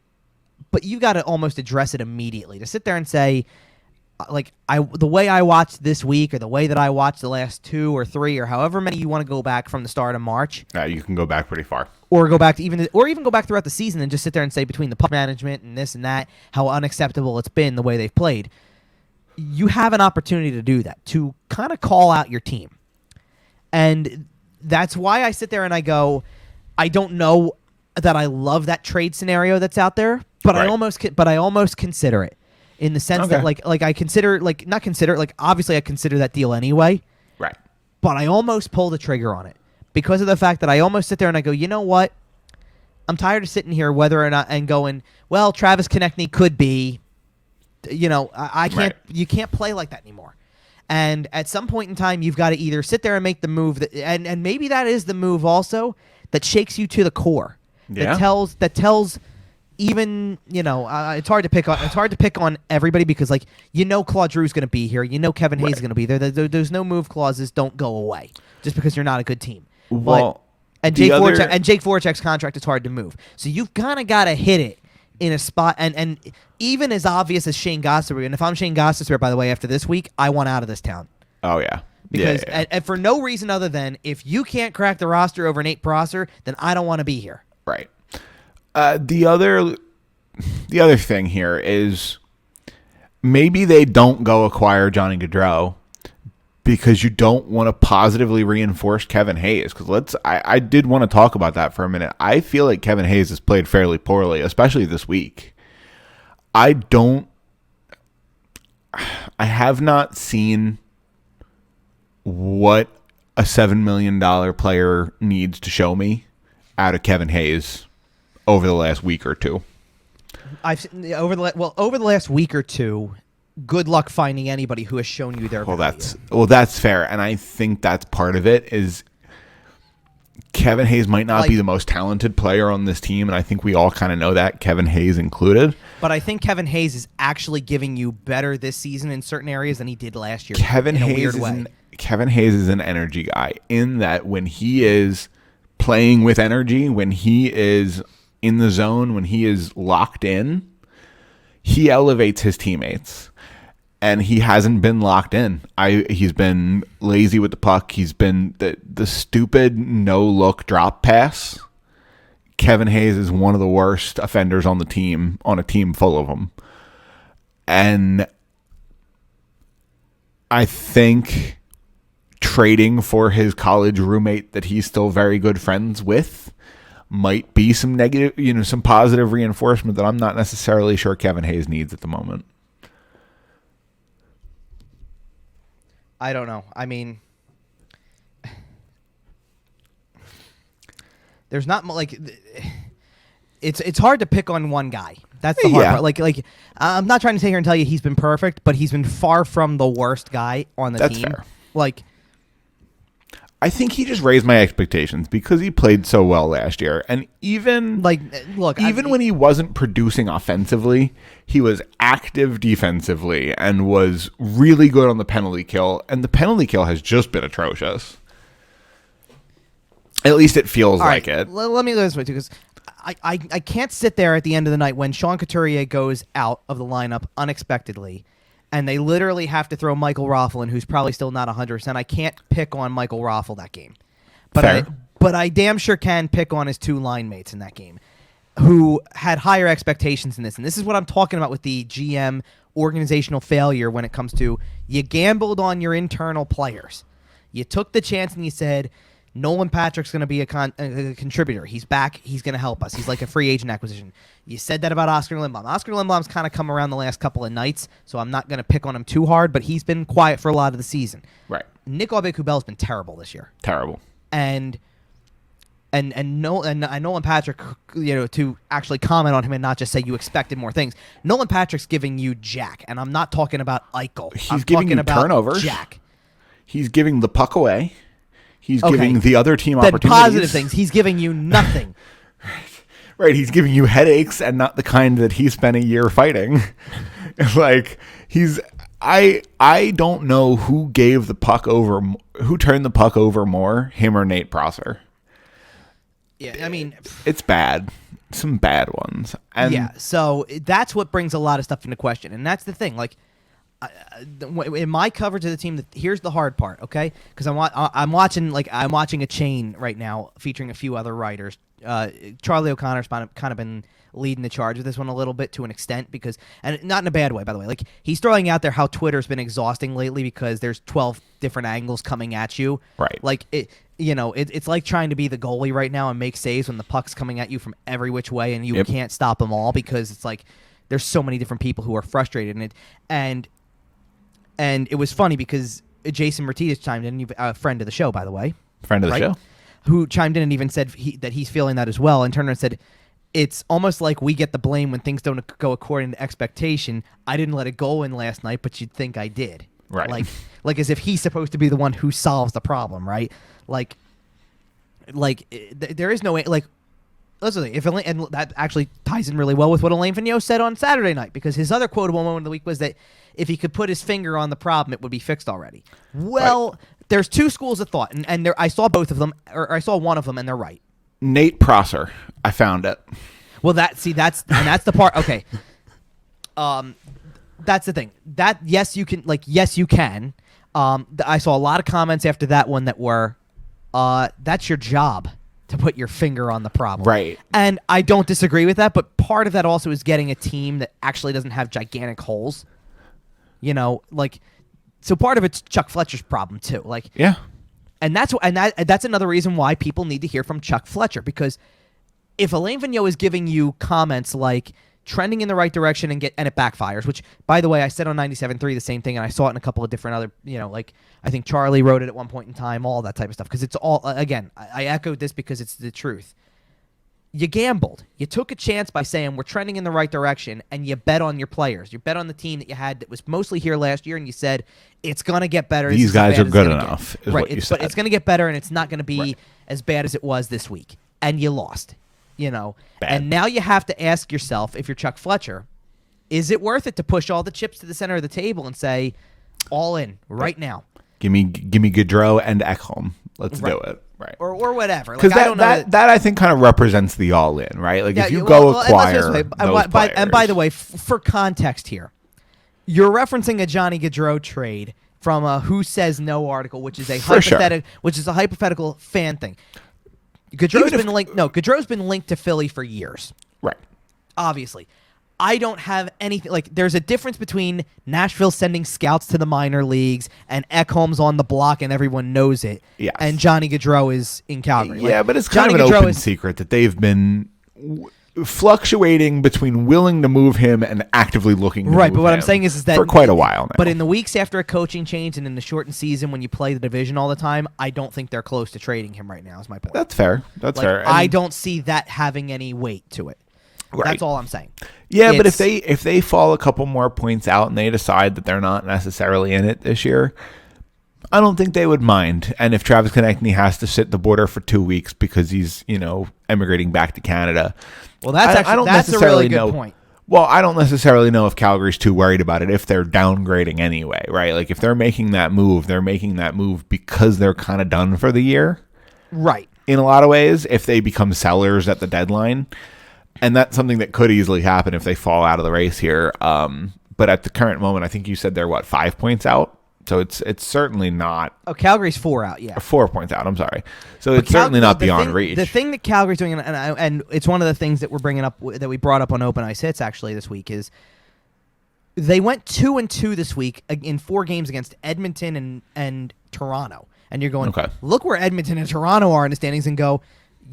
but you got to almost address it immediately. To sit there and say, the way I watched this week or the way that I watched the last 2 or 3 or however many you want to go back from the start of March. You can go back pretty far. Or go back to even go back throughout the season and just sit there and say between the puck management and this and that, how unacceptable it's been the way they've played. You have an opportunity to do that, to kind of call out your team. And that's why I sit there and I go, I don't know that I love that trade scenario that's out there, but I almost consider it in the sense that I consider obviously I consider that deal anyway. Right. But I almost pull the trigger on it because of the fact that I almost sit there and I go, you know what? I'm tired of sitting here whether or not and going, well, Travis Konechny could be, I can't. Right. You can't play like that anymore. And at some point in time, you've got to either sit there and make the move and maybe that is the move also that shakes you to the core. Yeah. That tells even it's hard to pick on. It's hard to pick on everybody because Claude Giroux's going to be here. Kevin Hayes is going to be there. There's no move clauses don't go away just because you're not a good team. Well, Jake Voracek's contract is hard to move. So you've kind of got to hit it in a spot, and even as obvious as Shane Gostisbehere, and if I'm Shane Gostisbehere, by the way, after this week, I want out of this town. Oh, yeah. Because and for no reason other than if you can't crack the roster over Nate Prosser, then I don't want to be here. Right. The other thing here is maybe they don't go acquire Johnny Gaudreau because you don't want to positively reinforce Kevin Hayes. Because I did want to talk about that for a minute. I feel like Kevin Hayes has played fairly poorly, especially this week. I have not seen what a $7 million player needs to show me out of Kevin Hayes over the last week or two. Over the last week or two, good luck finding anybody who has shown you their value. That's fair, and I think that's part of it is Kevin Hayes might not be the most talented player on this team, and I think we all kind of know that, Kevin Hayes included. But I think Kevin Hayes is actually giving you better this season in certain areas than he did last year. Kevin Hayes is an energy guy in that when he is playing with energy, when he is in the zone, when he is locked in, he elevates his teammates. And he hasn't been locked in. He's been lazy with the puck. He's been the stupid no-look drop pass. Kevin Hayes is one of the worst offenders on the team, on a team full of them. And I think trading for his college roommate that he's still very good friends with might be some negative, some positive reinforcement that I'm not necessarily sure Kevin Hayes needs at the moment. I don't know. I mean, there's not it's hard to pick on one guy. That's the hard part. Like I'm not trying to sit here and tell you he's been perfect, but he's been far from the worst guy on the team. That's fair. Like, I think he just raised my expectations because he played so well last year. And even when he wasn't producing offensively, he was active defensively and was really good on the penalty kill. And the penalty kill has just been atrocious. At least it feels like it. Let me go this way, too, because I can't sit there at the end of the night when Sean Couturier goes out of the lineup unexpectedly and they literally have to throw Michael Raffl in, who's probably still not 100%. I can't pick on Michael Raffl that game. But I damn sure can pick on his two line mates in that game who had higher expectations than this. And this is what I'm talking about with the GM organizational failure when it comes to you gambled on your internal players. You took the chance and you said, Nolan Patrick's going to be a contributor. He's back. He's going to help us. He's like a free agent acquisition. You said that about Oscar Lindblom. Oscar Lindblom's kind of come around the last couple of nights, so I'm not going to pick on him too hard, but he's been quiet for a lot of the season. Right. Nick Aube-Kubel's been terrible this year. Terrible. And Nolan Patrick, to actually comment on him and not just say you expected more things. Nolan Patrick's giving you Jack, and I'm not talking about Eichel. He's giving you turnovers. Jack. He's giving the puck away. He's giving the other team opportunities. Positive things. He's giving you nothing. Right. He's giving you headaches and not the kind that he spent a year fighting. I don't know who gave the puck over, who turned the puck over more, him or Nate Prosser. Yeah, I mean, it's bad. Some bad ones. And yeah, so that's what brings a lot of stuff into question. And that's the thing. Like, in my coverage of the team, here's the hard part, okay? Because I'm watching a chain right now featuring a few other writers. Charlie O'Connor's kind of been leading the charge with this one a little bit to an extent because, and not in a bad way, by the way. Like, he's throwing out there how Twitter's been exhausting lately because there's 12 different angles coming at you. Right. Like it's like trying to be the goalie right now and make saves when the puck's coming at you from every which way and you can't stop them all because it's like there's so many different people who are frustrated in it. And it was funny because Jason Martinez chimed in, a friend of the show, by the way. Friend of the show. Who chimed in and even said that he's feeling that as well. And turned around and said, it's almost like we get the blame when things don't go according to expectation. I didn't let it go in last night, but you'd think I did. Right. Like as if he's supposed to be the one who solves the problem, right? There is no way, listen, and that actually ties in really well with what Alain Vigneault said on Saturday night, because his other quotable moment of the week was that if he could put his finger on the problem, it would be fixed already. Well, there's two schools of thought, and I saw both of them, or I saw one of them, and they're right. Nate Prosser, I found it. Well, that's the part. Okay, that's the thing. That yes, you can. I saw a lot of comments after that one that were, that's your job to put your finger on the problem. Right. And I don't disagree with that, but part of that also is getting a team that actually doesn't have gigantic holes. So part of it's Chuck Fletcher's problem too. Yeah. And that's another reason why people need to hear from Chuck Fletcher, because if Alain Vigneault is giving you comments like trending in the right direction and it backfires, which, by the way, I said on 97.3 the same thing, and I saw it in a couple of different other, I think Charlie wrote it at one point in time, all that type of stuff, because it's all, again, I echoed this because it's the truth. you gambled. You took a chance by saying we're trending in the right direction, and you bet on your players. You bet on the team that you had that was mostly here last year, and you said it's going to get better. These guys are good enough, is what you said. But it's going to get better, and it's not going to be as bad as it was this week. And you lost, Bad. And now you have to ask yourself, if you're Chuck Fletcher, is it worth it to push all the chips to the center of the table and say, all in right now? Give me Gaudreau and Ekholm. Let's do it. Right. Or whatever. Because that I think kind of represents the all in, right? Like if you acquire those players. And by the way, for context here, you're referencing a Johnny Gaudreau trade from a Who Says No article, which is a hypothetical fan thing. Gaudreau's been linked to Philly for years. Right. Obviously. I don't have anything there's a difference between Nashville sending scouts to the minor leagues and Ekholm's on the block and everyone knows it. Yes. And Johnny Gaudreau is in Calgary. Yeah, but it's kind of an open secret that they've been fluctuating between willing to move him and actively looking to move him. Right, but what I'm saying is that for quite a while now. But in the weeks after a coaching change and in the shortened season when you play the division all the time, I don't think they're close to trading him right now is my point. That's fair. That's fair. I don't see that having any weight to it. Right. That's all I'm saying. Yeah, but if they fall a couple more points out and they decide that they're not necessarily in it this year, I don't think they would mind. And if Travis Konechny has to sit the border for 2 weeks because he's, emigrating back to Canada. Well, that's a really good point. Well, I don't necessarily know if Calgary's too worried about it if they're downgrading anyway, right? Like if they're making that move because they're kind of done for the year. Right. In a lot of ways, if they become sellers at the deadline. And that's something that could easily happen if they fall out of the race here. But at the current moment, I think you said they're 5 points out. So it's certainly not. Oh, Calgary's 4 out. Yeah, 4 points out. I'm sorry. So it's certainly not beyond reach. The thing that Calgary's doing, and it's one of the things that we're bringing up that we brought up on Open Ice Hits actually this week is they went 2-2 this week in 4 games against Edmonton and Toronto. And you're going, okay, look where Edmonton and Toronto are in the standings, and go,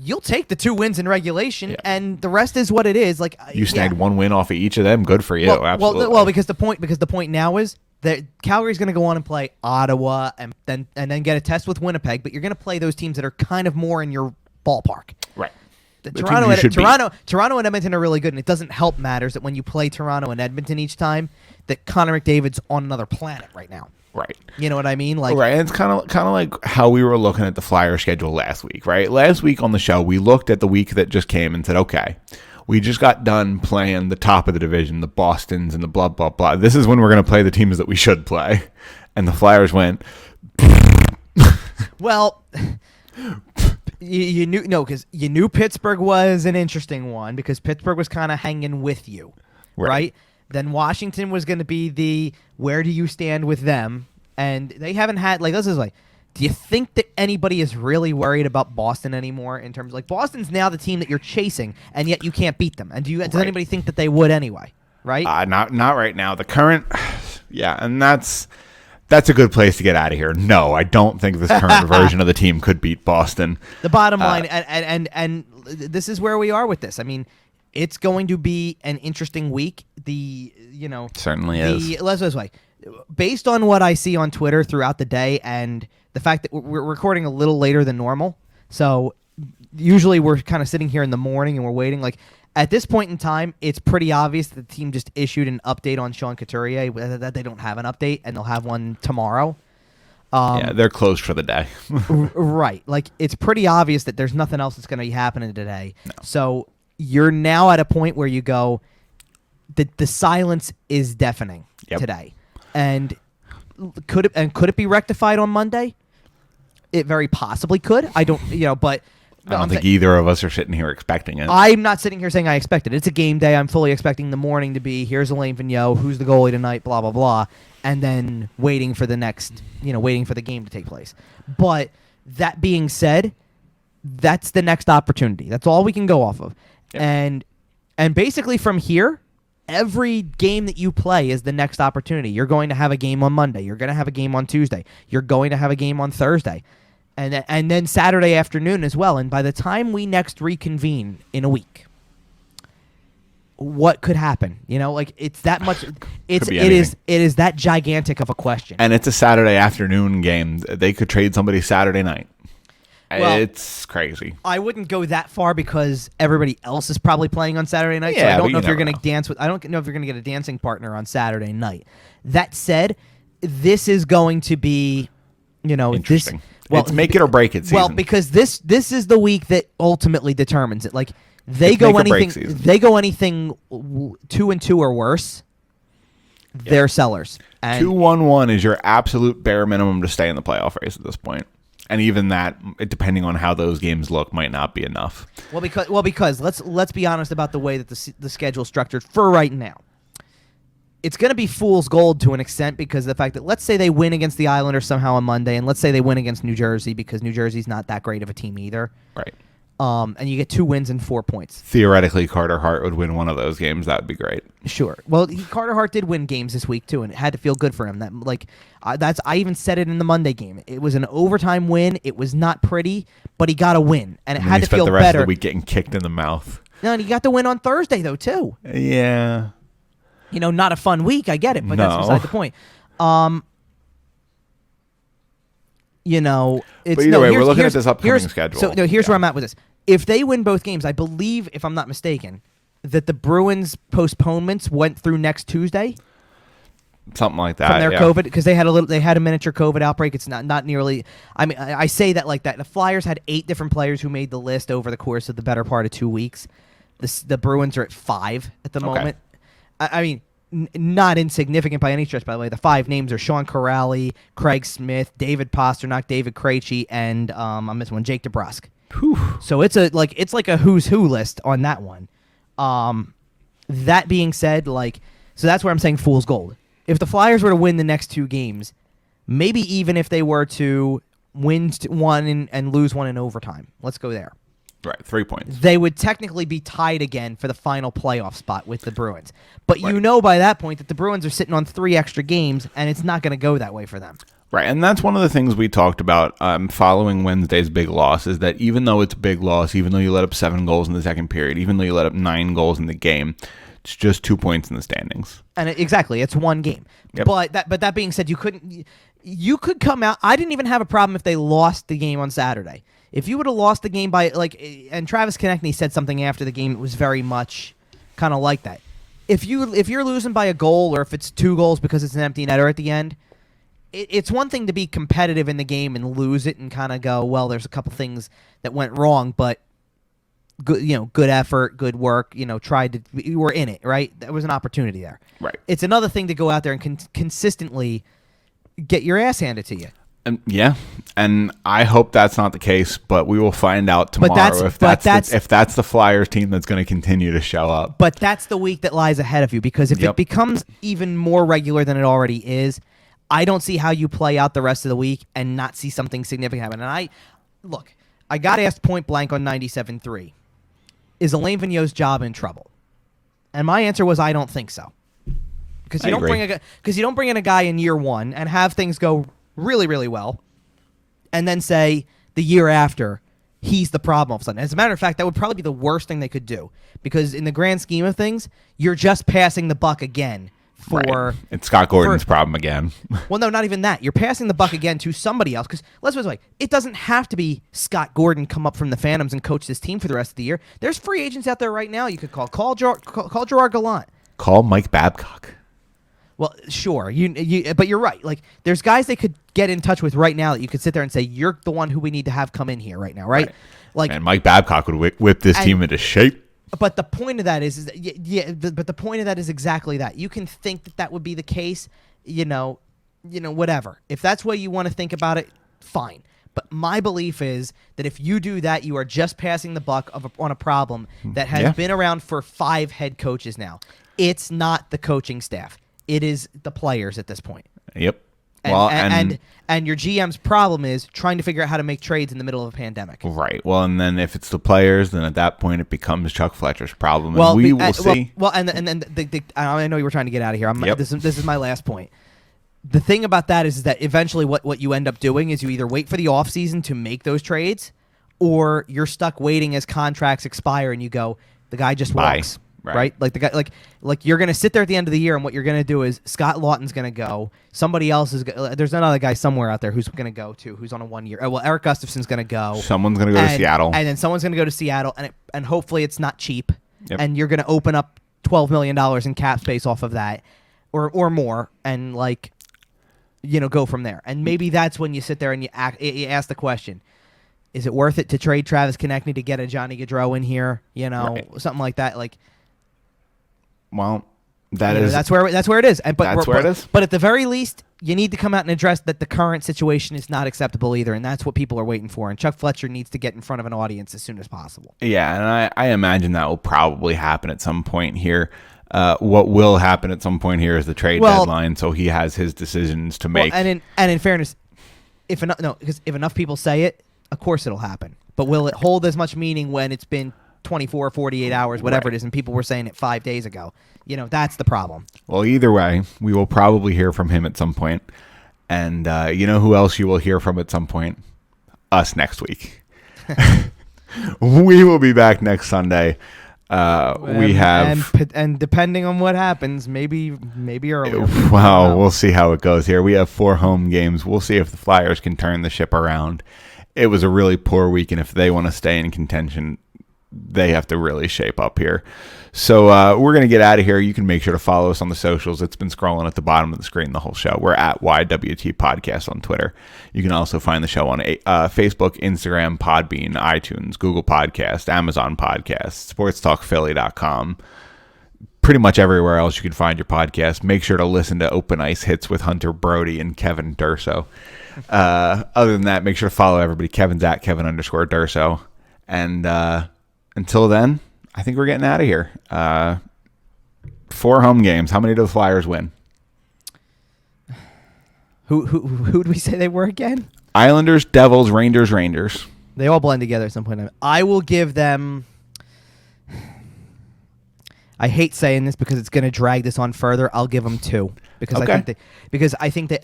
you'll take the 2 wins in regulation, and the rest is what it is. Like you snagged 1 win off of each of them. Good for you. Absolutely. Well, because the point now is that Calgary's going to go on and play Ottawa and then get a test with Winnipeg, but you're going to play those teams that are kind of more in your ballpark. Right. Toronto and Edmonton are really good, and it doesn't help matters that when you play Toronto and Edmonton each time, that Connor McDavid's on another planet right now. Right. You know what I mean? Right. And it's kind of like how we were looking at the Flyer schedule last week, right? Last week on the show, we looked at the week that just came and said, okay, we just got done playing the top of the division, the Bostons and the blah, blah, blah. This is when we're going to play the teams that we should play. And the Flyers went. Well, you knew Pittsburgh was an interesting one because Pittsburgh was kind of hanging with you, right? Then Washington was going to be the where do you stand with them, and they haven't had this is do you think that anybody is really worried about Boston anymore in terms of Boston's now the team that you're chasing, and yet you can't beat them, and does anybody think that they would anyway? Right? Not right now. The current, and that's a good place to get out of here. No, I don't think this current version of the team could beat Boston. The bottom line, and this is where we are with this. I mean, it's going to be an interesting week. Certainly is. Let's this way, based on what I see on Twitter throughout the day, and the fact that we're recording a little later than normal, so usually we're kind of sitting here in the morning and we're waiting. At this point in time, it's pretty obvious that the team just issued an update on Sean Couturier, that they don't have an update, and they'll have one tomorrow. They're closed for the day. Right. It's pretty obvious that there's nothing else that's going to be happening today. No. So you're now at a point where you go, the silence is deafening today. And could it be rectified on Monday? It very possibly could. I don't, but I don't think either of us are sitting here expecting it. I'm not sitting here saying I expect it. It's a game day. I'm fully expecting the morning to be, here's Alain Vigneault, who's the goalie tonight, blah, blah, blah, and then waiting for the next, waiting for the game to take place. But that being said, that's the next opportunity. That's all we can go off of. Yep. And basically from here, every game that you play is the next opportunity. You're going to have a game on Monday. You're going to have a game on Tuesday. You're going to have a game on Thursday. And then Saturday afternoon as well. And by the time we next reconvene in a week, what could happen? It's that much. It is that gigantic of a question. And it's a Saturday afternoon game. They could trade somebody Saturday night. Well, it's crazy. I wouldn't go that far because everybody else is probably playing on Saturday night. So Yeah, I don't but know if you you're never going to dance with. I don't know if you're going to get a dancing partner on Saturday night. That said, this is going to be, Interesting. It's make it or break it season. Well, because this is the week that ultimately determines it. Like they It's go make or break anything, season. they go anything 2-2 or worse. They're sellers. And 2-1-1 is your absolute bare minimum to stay in the playoff race at this point. And even that, depending on how those games look, might not be enough. because let's be honest about the way that the schedule is structured for right now. It's going to be fool's gold to an extent because of the fact that let's say they win against the Islanders somehow on Monday, and let's say they win against New Jersey because New Jersey's not that great of a team either. Right. And you get 2 wins and 4 points. Theoretically, Carter Hart would win one of those games. That would be great. Sure. Well, Carter Hart did win games this week too, and it had to feel good for him. I even said it in the Monday game. It was an overtime win. It was not pretty, but he got a win, and it had to feel better. He spent the rest better. of the week getting kicked in the mouth. No, and he got the win on Thursday though too. Yeah. Not a fun week. I get it, but No. that's beside the point. It's But either way, we're looking at this upcoming schedule. So here's where I'm at with this. If they win both games, I believe, if I'm not mistaken, that the Bruins postponements went through next Tuesday Something like that. from their yeah. COVID because they had a miniature COVID outbreak. It's not nearly. I mean, I say that like that. The Flyers had 8 different players who made the list over the course of the better part of 2 weeks. The Bruins are at 5 at the moment. I mean, not insignificant by any stretch, by the way. The 5 names are Sean Corrali, Craig Smith, David Pasternak, David Krejci, and I'm missing one, Jake DeBrusk. Whew. So it's like a who's who list on that one. That being said, so that's where I'm saying fool's gold. If the Flyers were to win the next 2 games, maybe even if they were to win 1 and lose 1 in overtime, let's go there. Right, 3 points. They would technically be tied again for the final playoff spot with the Bruins. But Right. by that point that the Bruins are sitting on 3 extra games, and it's not going to go that way for them. Right, and that's one of the things we talked about following Wednesday's big loss is that even though it's a big loss, even though you let up 7 goals in the second period, even though you let up 9 goals in the game, it's just 2 points in the standings. And exactly, it's 1 game. Yep. But that being said, you could come out. I didn't even have a problem if they lost the game on Saturday. If you would have lost the game by and Travis Konechny said something after the game, it was very much kind of like that. If you're losing by a goal or if it's 2 goals because it's an empty netter at the end, it's one thing to be competitive in the game and lose it and kind of go, well, there's a couple things that went wrong, but good effort, good work. You were in it, right? There was an opportunity there. Right. It's another thing to go out there and consistently get your ass handed to you. Yeah, and I hope that's not the case, but we will find out tomorrow if that's the Flyers team that's going to continue to show up. But that's the week that lies ahead of you because if it becomes even more regular than it already is, I don't see how you play out the rest of the week and not see something significant happen. And I got asked point blank on 97.3, is Alain Vigneault's job in trouble? And my answer was I don't think so. Because you don't bring in a guy in year 1 and have things go really, really well, and then say the year after he's the problem all of a sudden. As a matter of fact, that would probably be the worst thing they could do because in the grand scheme of things, you're just passing the buck again Right. It's Scott Gordon's problem again. Well, no, not even that. You're passing the buck again to somebody else because let's put it this way, it doesn't have to be Scott Gordon come up from the Phantoms and coach this team for the rest of the year. There's free agents out there right now you could call Gerard Gallant. Call Mike Babcock. Well, sure, but you're right. Like, there's guys they could get in touch with right now that you could sit there and say, "You're the one who we need to have come in here right now," right? Like, and Mike Babcock would whip this team into shape. But the point of that is that, but the point of that is exactly that. You can think that would be the case, whatever. If that's what you want to think about it, fine. But my belief is that if you do that, you are just passing the buck on a problem that has been around for 5 head coaches now. It's not the coaching staff. It is the players at this point. Yep. And your GM's problem is trying to figure out how to make trades in the middle of a pandemic. Right. Well, and then if it's the players, then at that point it becomes Chuck Fletcher's problem. Well, and we will see. Well, and then I know you were trying to get out of here. This is my last point. The thing about that is that eventually what you end up doing is you either wait for the offseason to make those trades or you're stuck waiting as contracts expire and you go, the guy just walks. right? Like the guy, like you're gonna sit there at the end of the year, and what you're gonna do is Scott Lawton's gonna go. Somebody else is. There's another guy somewhere out there who's gonna go too, who's on a 1 year. Well, Eric Gustafson's gonna go. Someone's gonna go to Seattle, and then someone's gonna go to Seattle, and hopefully it's not cheap, Yep. and you're gonna open up $12 million in cap space off of that, or more, and like, go from there. And maybe that's when you sit there and you ask the question. Is it worth it to trade Travis Konechny to get a Johnny Gaudreau in here? Something like that. Like, well, that's where it is. That's where it is. But at the very least, you need to come out and address that the current situation is not acceptable either, and that's what people are waiting for. And Chuck Fletcher needs to get in front of an audience as soon as possible. Yeah, and I imagine that will probably happen at some point here. What will happen at some point here is the trade deadline, so he has his decisions to make. And in fairness, because if enough people say it, of course it'll happen. But will it hold as much meaning when it's been 24, 48 hours, whatever it is, and people were saying it 5 days ago? That's the problem. Well, either way, we will probably hear from him at some point. And you know who else you will hear from at some point? Us next week. We will be back next Sunday. We have... And depending on what happens, maybe earlier. Wow, we'll see how it goes here. We have 4 home games. We'll see if the Flyers can turn the ship around. It was a really poor week, and if they want to stay in contention, they have to really shape up here. So we're going to get out of here. You can make sure to follow us on the socials. It's been scrolling at the bottom of the screen the whole show. We're at YWT Podcast on Twitter. You can also find the show on Facebook, Instagram, Podbean, iTunes, Google Podcast, Amazon Podcast, SportsTalkPhilly.com. Pretty much everywhere else you can find your podcast. Make sure to listen to Open Ice Hits with Hunter Brody and Kevin Durso. Other than that, make sure to follow everybody. Kevin's at Kevin_Durso. And until then, I think we're getting out of here. 4 home games. How many do the Flyers win? Who did we say they were again? Islanders, Devils, Rangers. They all blend together at some point. I will give them... I hate saying this because it's going to drag this on further. I'll give them 2 because I think that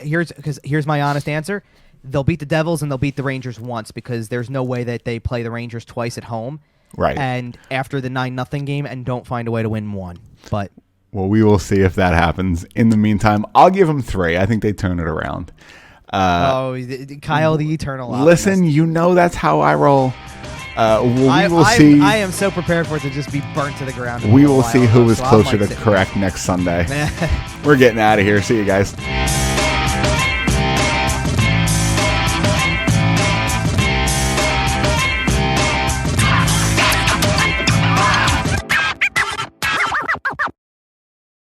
here's my honest answer. They'll beat the Devils and they'll beat the Rangers once because there's no way that they play the Rangers twice at home. Right. And after the 9-0 game and don't find a way to win 1. But well, we will see if that happens. In the meantime, I'll give them 3. I think they turn it around. Kyle the Eternal Optimist. Listen, that's how I roll. We will see. I am so prepared for it to just be burnt to the ground. We will see who is closer to correct next Sunday. We're getting out of here. See you guys.